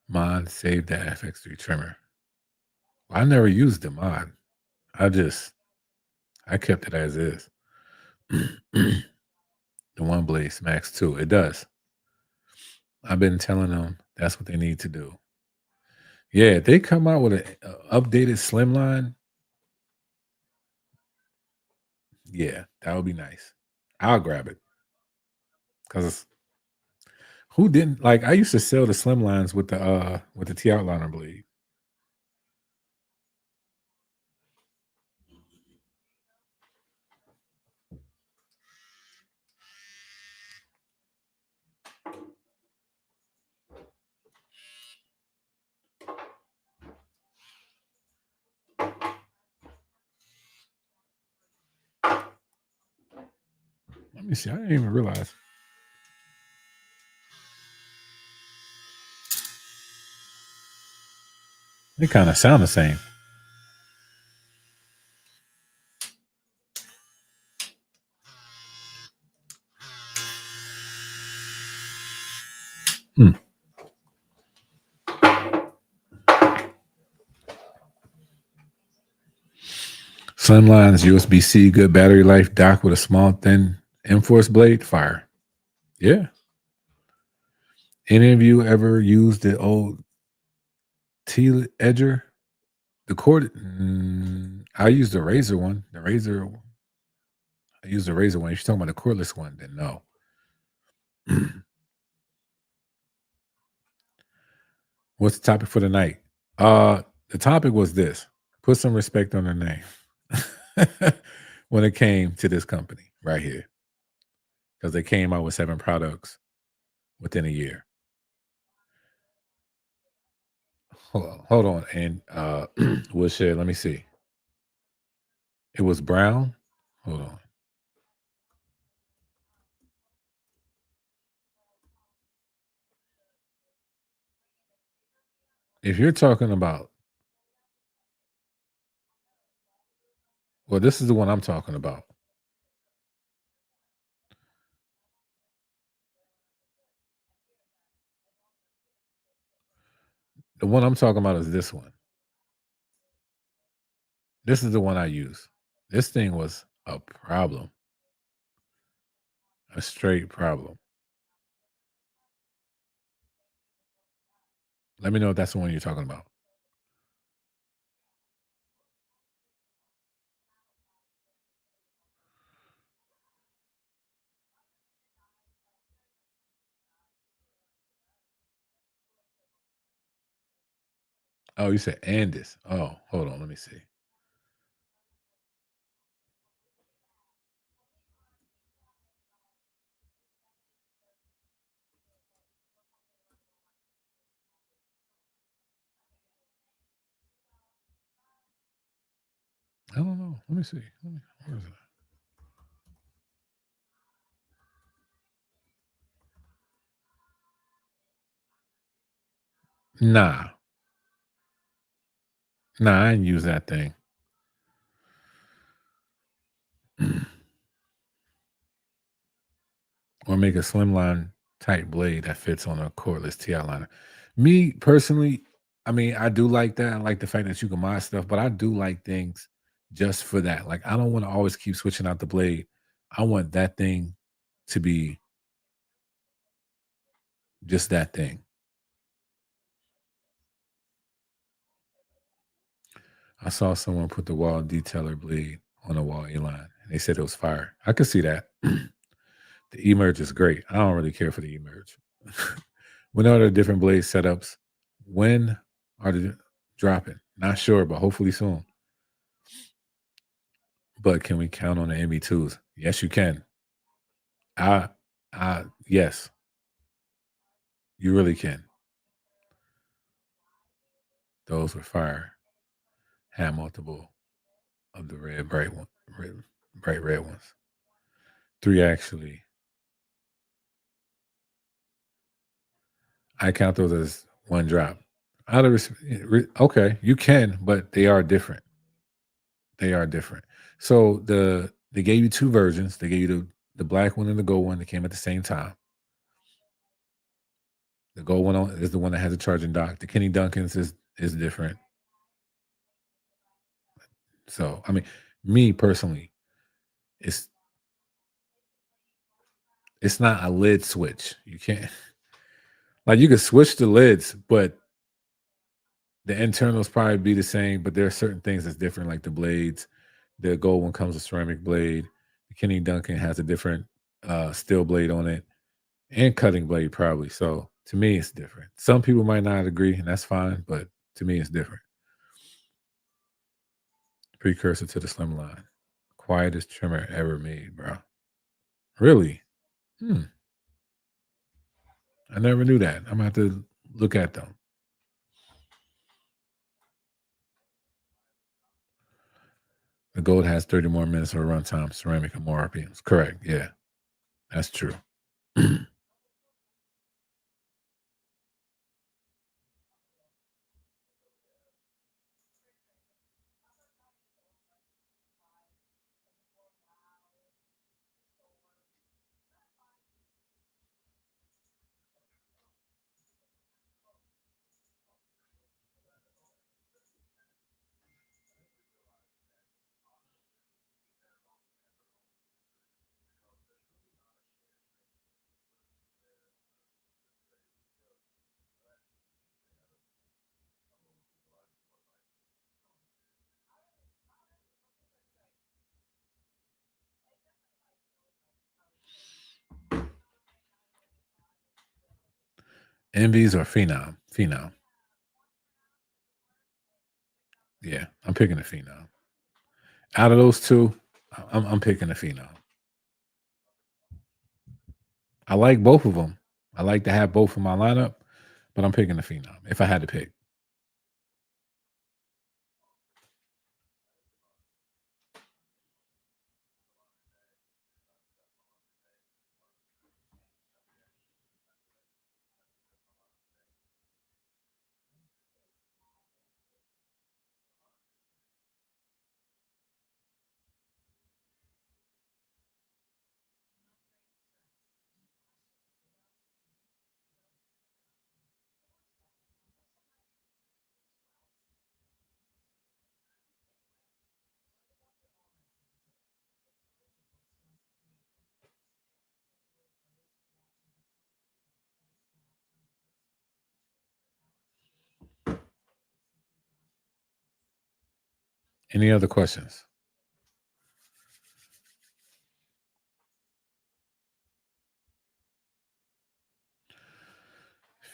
Mod saved the FX3 trimmer. I never used the mod. I kept it as is. The one blade smacks too. It does. I've been telling them that's what they need to do. Yeah, if they come out with an updated slimline, yeah, that would be nice. I'll grab it. Because who didn't like? I used to sell the slimlines with the T outliner blade. Let me see. I didn't even realize. They kind of sound the same. Hmm. Slimline's USB-C, good battery life, dock with a small, thin M-Force blade, fire. Yeah. Any of you ever used the old T edger? The cord, I used the razor one. I used the razor one. If you're talking about the cordless one, then no. What's the topic for the night? The topic was this: put some respect on their name when it came to this company right here, because they came out with 7 products within a year. Hold on, and we'll share. Let me see. It was brown. Hold on. If you're talking about, well, this is the one I'm talking about. The one I'm talking about is this one. This is the one I use. This thing was a problem, a straight problem. Let me know if that's the one you're talking about. Oh, you said Andis. Oh, hold on. Let me see. I don't know. Let me see. Where is it? Nah. Nah, I didn't use that thing. Or make a slimline type blade that fits on a cordless T outliner. Me personally, I mean, I do like that. I like the fact that you can mod stuff, but I do like things just for that. Like, I don't want to always keep switching out the blade. I want that thing to be just that thing. I saw someone put the wall detailer blade on a wall A-line, and they said it was fire. I could see that. The emerge is great. I don't really care for the emerge. When are the different blade setups? When are they dropping? Not sure, but hopefully soon. But can we count on the MB2s? Yes, you can. Yes, you really can. Those were fire. Had multiple of the red, bright red ones. 3 actually. I count those as 1 drop. Out of okay, you can, but they are different. They are different. So they gave you 2 versions. They gave you the black one and the gold one that came at the same time. The gold one is the one that has a charging dock. The Kenny Duncan's is different. So, I mean, me personally, it's it's not a lid switch. You can't like you could switch the lids, but the internals probably be the same, but there are certain things that's different, like the blades. The gold one comes with ceramic blade. The Kenny Duncan has a different steel blade on it and cutting blade probably. So to me, it's different. Some people might not agree, and that's fine, but to me, it's different. Precursor to the slim line. Quietest trimmer ever made, bro. Really? Hmm. I never knew that. I'm gonna have to look at them. The gold has 30 more minutes of runtime, ceramic and more RPMs. Correct. Yeah, that's true. Envies or Phenom? Phenom. Yeah, I'm picking the Phenom. Out of those two, I'm picking the Phenom. I like both of them. I like to have both in my lineup, but I'm picking the Phenom if I had to pick. Any other questions?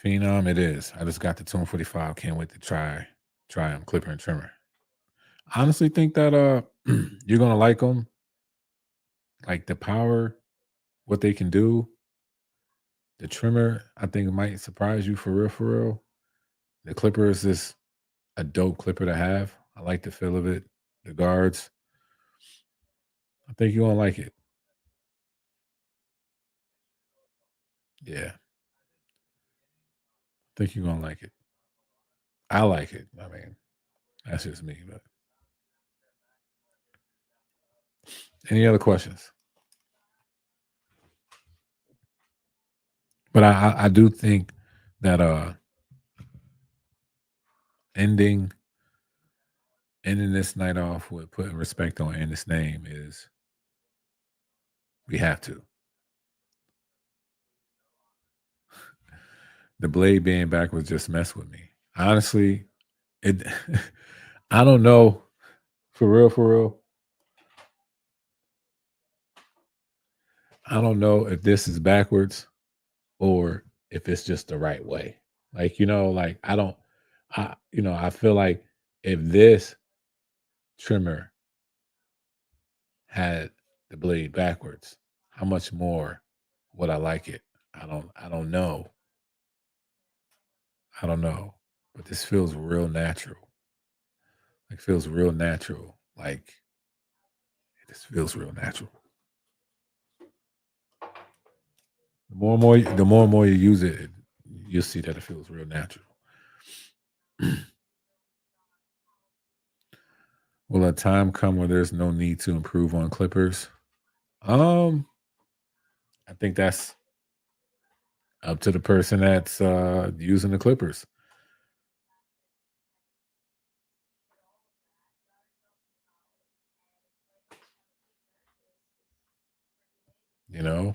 Phenom, it is. I just got the 245. Can't wait to try them clipper and trimmer. I honestly think that you're gonna like them. Like the power, what they can do. The trimmer, I think it might surprise you for real, for real. The clipper is just a dope clipper to have. I like the feel of it. The guards. I think you're gonna like it. Yeah. I think you're gonna like it. I like it. I mean, that's just me. But any other questions? But I do think that ending ending this night off with putting respect on Andy's name is we have to. The blade being backwards just messed with me. Honestly, it I don't know. For real, for real. I don't know if this is backwards or if it's just the right way. Like, like I don't I feel like if this trimmer had the blade backwards, how much more would I like it? I don't know. I don't know. but this feels real natural. Like feels real natural. Like this feels real natural. The more and more you use it, you'll see that it feels real natural. Will a time come where there's no need to improve on clippers? Um, I think that's up to the person that's using the clippers. You know,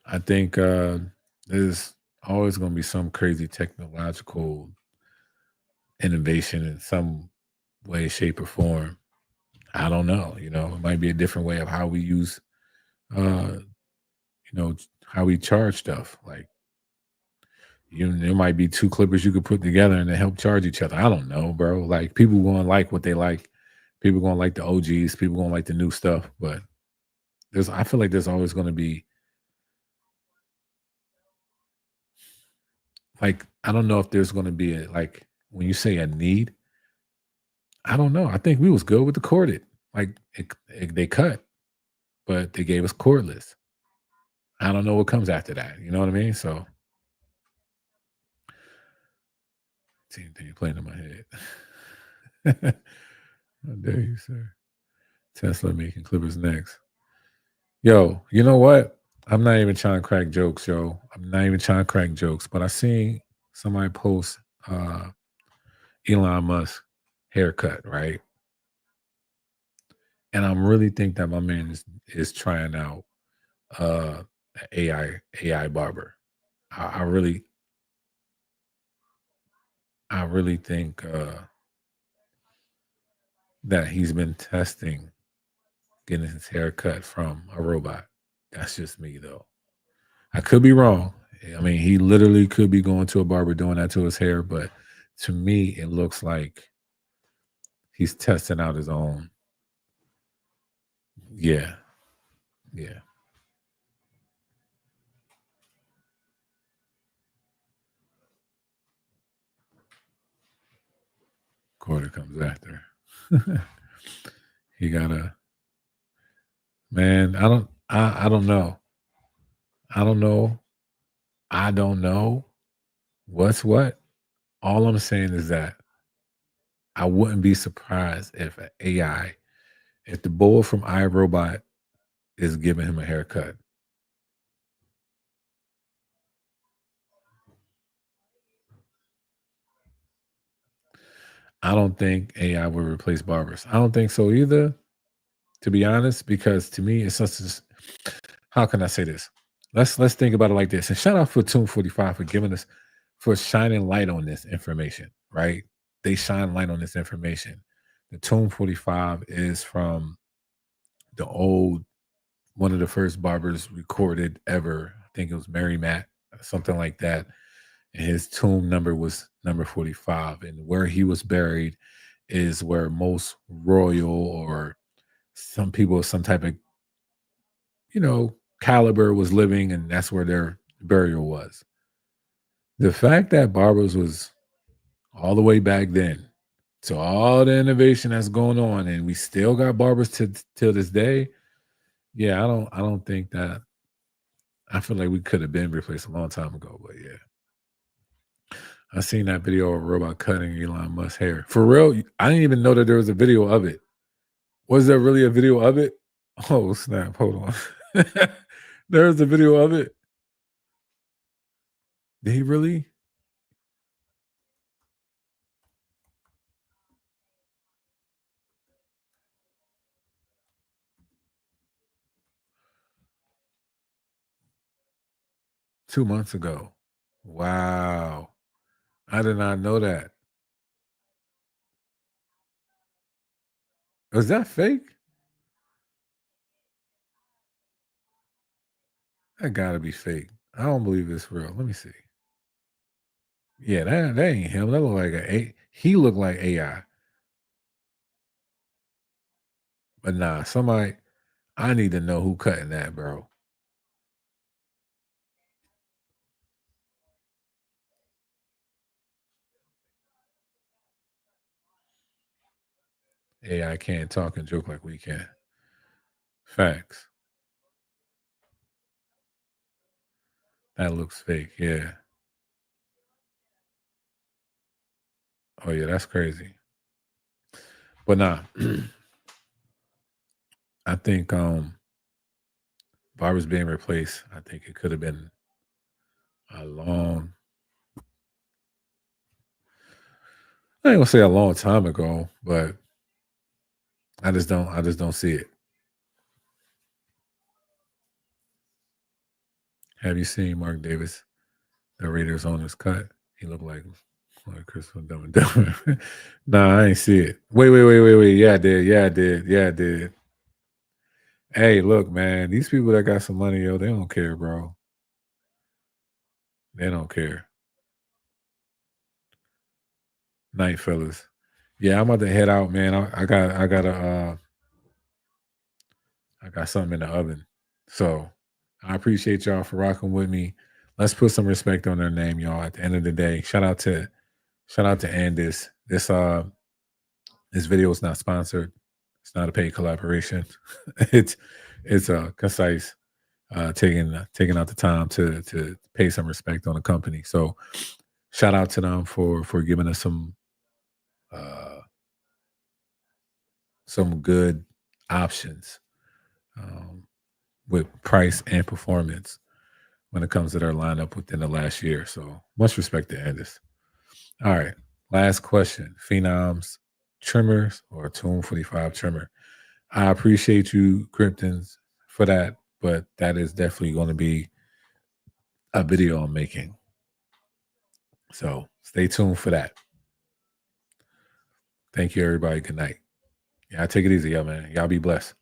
I think there's always going to be some crazy technological innovation in some way, shape, or form. I don't know. You know, it might be a different way of how we use, you know, how we charge stuff. Like, there might be two clippers you could put together and they help charge each other. I don't know, bro. Like, people going to like what they like. People going to like the OGs. People going to like the new stuff. But I feel like there's always going to be, like, I don't know if there's going to be like, when you say a need, I don't know. I think we was good with the corded. Like, they cut, but they gave us cordless. I don't know what comes after that. You know what I mean? So, same thing playing in my head. How dare you, sir? Tesla making clippers next. Yo, you know what? I'm not even trying to crack jokes, yo. I'm not even trying to crack jokes, but I seen somebody post uh Elon Musk haircut, right? And I'm really think that my man is trying out uh AI barber. I really think that he's been testing getting his hair cut from a robot. That's just me though. I could be wrong. I mean, he literally could be going to a barber doing that to his hair, but to me, it looks like he's testing out his own. Yeah, yeah. Quarter comes after. He gotta, man. I don't know. I don't know. I don't know what's what. All I'm saying is that I wouldn't be surprised if an AI, if the boy from iRobot is giving him a haircut. I don't think AI will replace barbers. I don't think so either, to be honest, because to me, it's such a, how can I say this? Let's think about it like this. And shout out for Tune 45 for giving us, for shining light on this information, right? They shine light on this information. The Tune 45 is from the old, one of the first barbers recorded ever. I think it was Mary Matt, something like that. And his tomb number was number 45. And where he was buried is where most royal, or some people of some type of, caliber was living, and that's where their burial was. The fact that barbers was all the way back then, so all the innovation that's going on, and we still got barbers to till this day. Yeah, I don't think that. I feel like we could have been replaced a long time ago, but yeah. I seen that video of a robot cutting Elon Musk's hair. For real, I didn't even know that there was a video of it. Was there really a video of it? Oh snap! Hold on. There's a video of it. Did he really? 2 months ago. Wow. I did not know that. Was that fake? That gotta be fake. I don't believe it's real. Let me see. Yeah, that ain't him. That look like he looked like AI. But nah, somebody, I need to know who cutting that, bro. AI can't talk and joke like we can. Facts. That looks fake. Yeah. Oh yeah, that's crazy. But nah, I think Barber's being replaced. I think it could have been a long, I ain't gonna say a long time ago, but I just don't see it. Have you seen Mark Davis, the Raiders owner's cut? He looked like Chris from Dumb and Dumber. Nah, I ain't see it. Wait. Yeah, I did. Yeah, I did. Yeah, I did. Hey, look, man, these people that got some money, yo, they don't care, bro. They don't care. Night, fellas. Yeah, I'm about to head out, man. I got something in the oven. So I appreciate y'all for rocking with me. Let's put some respect on their name, y'all. At the end of the day, shout out to Andis. This video is not sponsored. It's not a paid collaboration. it's it's a concise taking out the time to pay some respect on the company. So shout out to them for giving us uh some good options um, with price and performance when it comes to their lineup within the last year. So much respect to Andis. All right. Last question. Phenoms trimmers or Tune 45 trimmer? I appreciate you, Kryptons, for that, but that is definitely going to be a video I'm making. So stay tuned for that. Thank you, everybody. Good night. Yeah, take it easy, y'all, man. Y'all be blessed.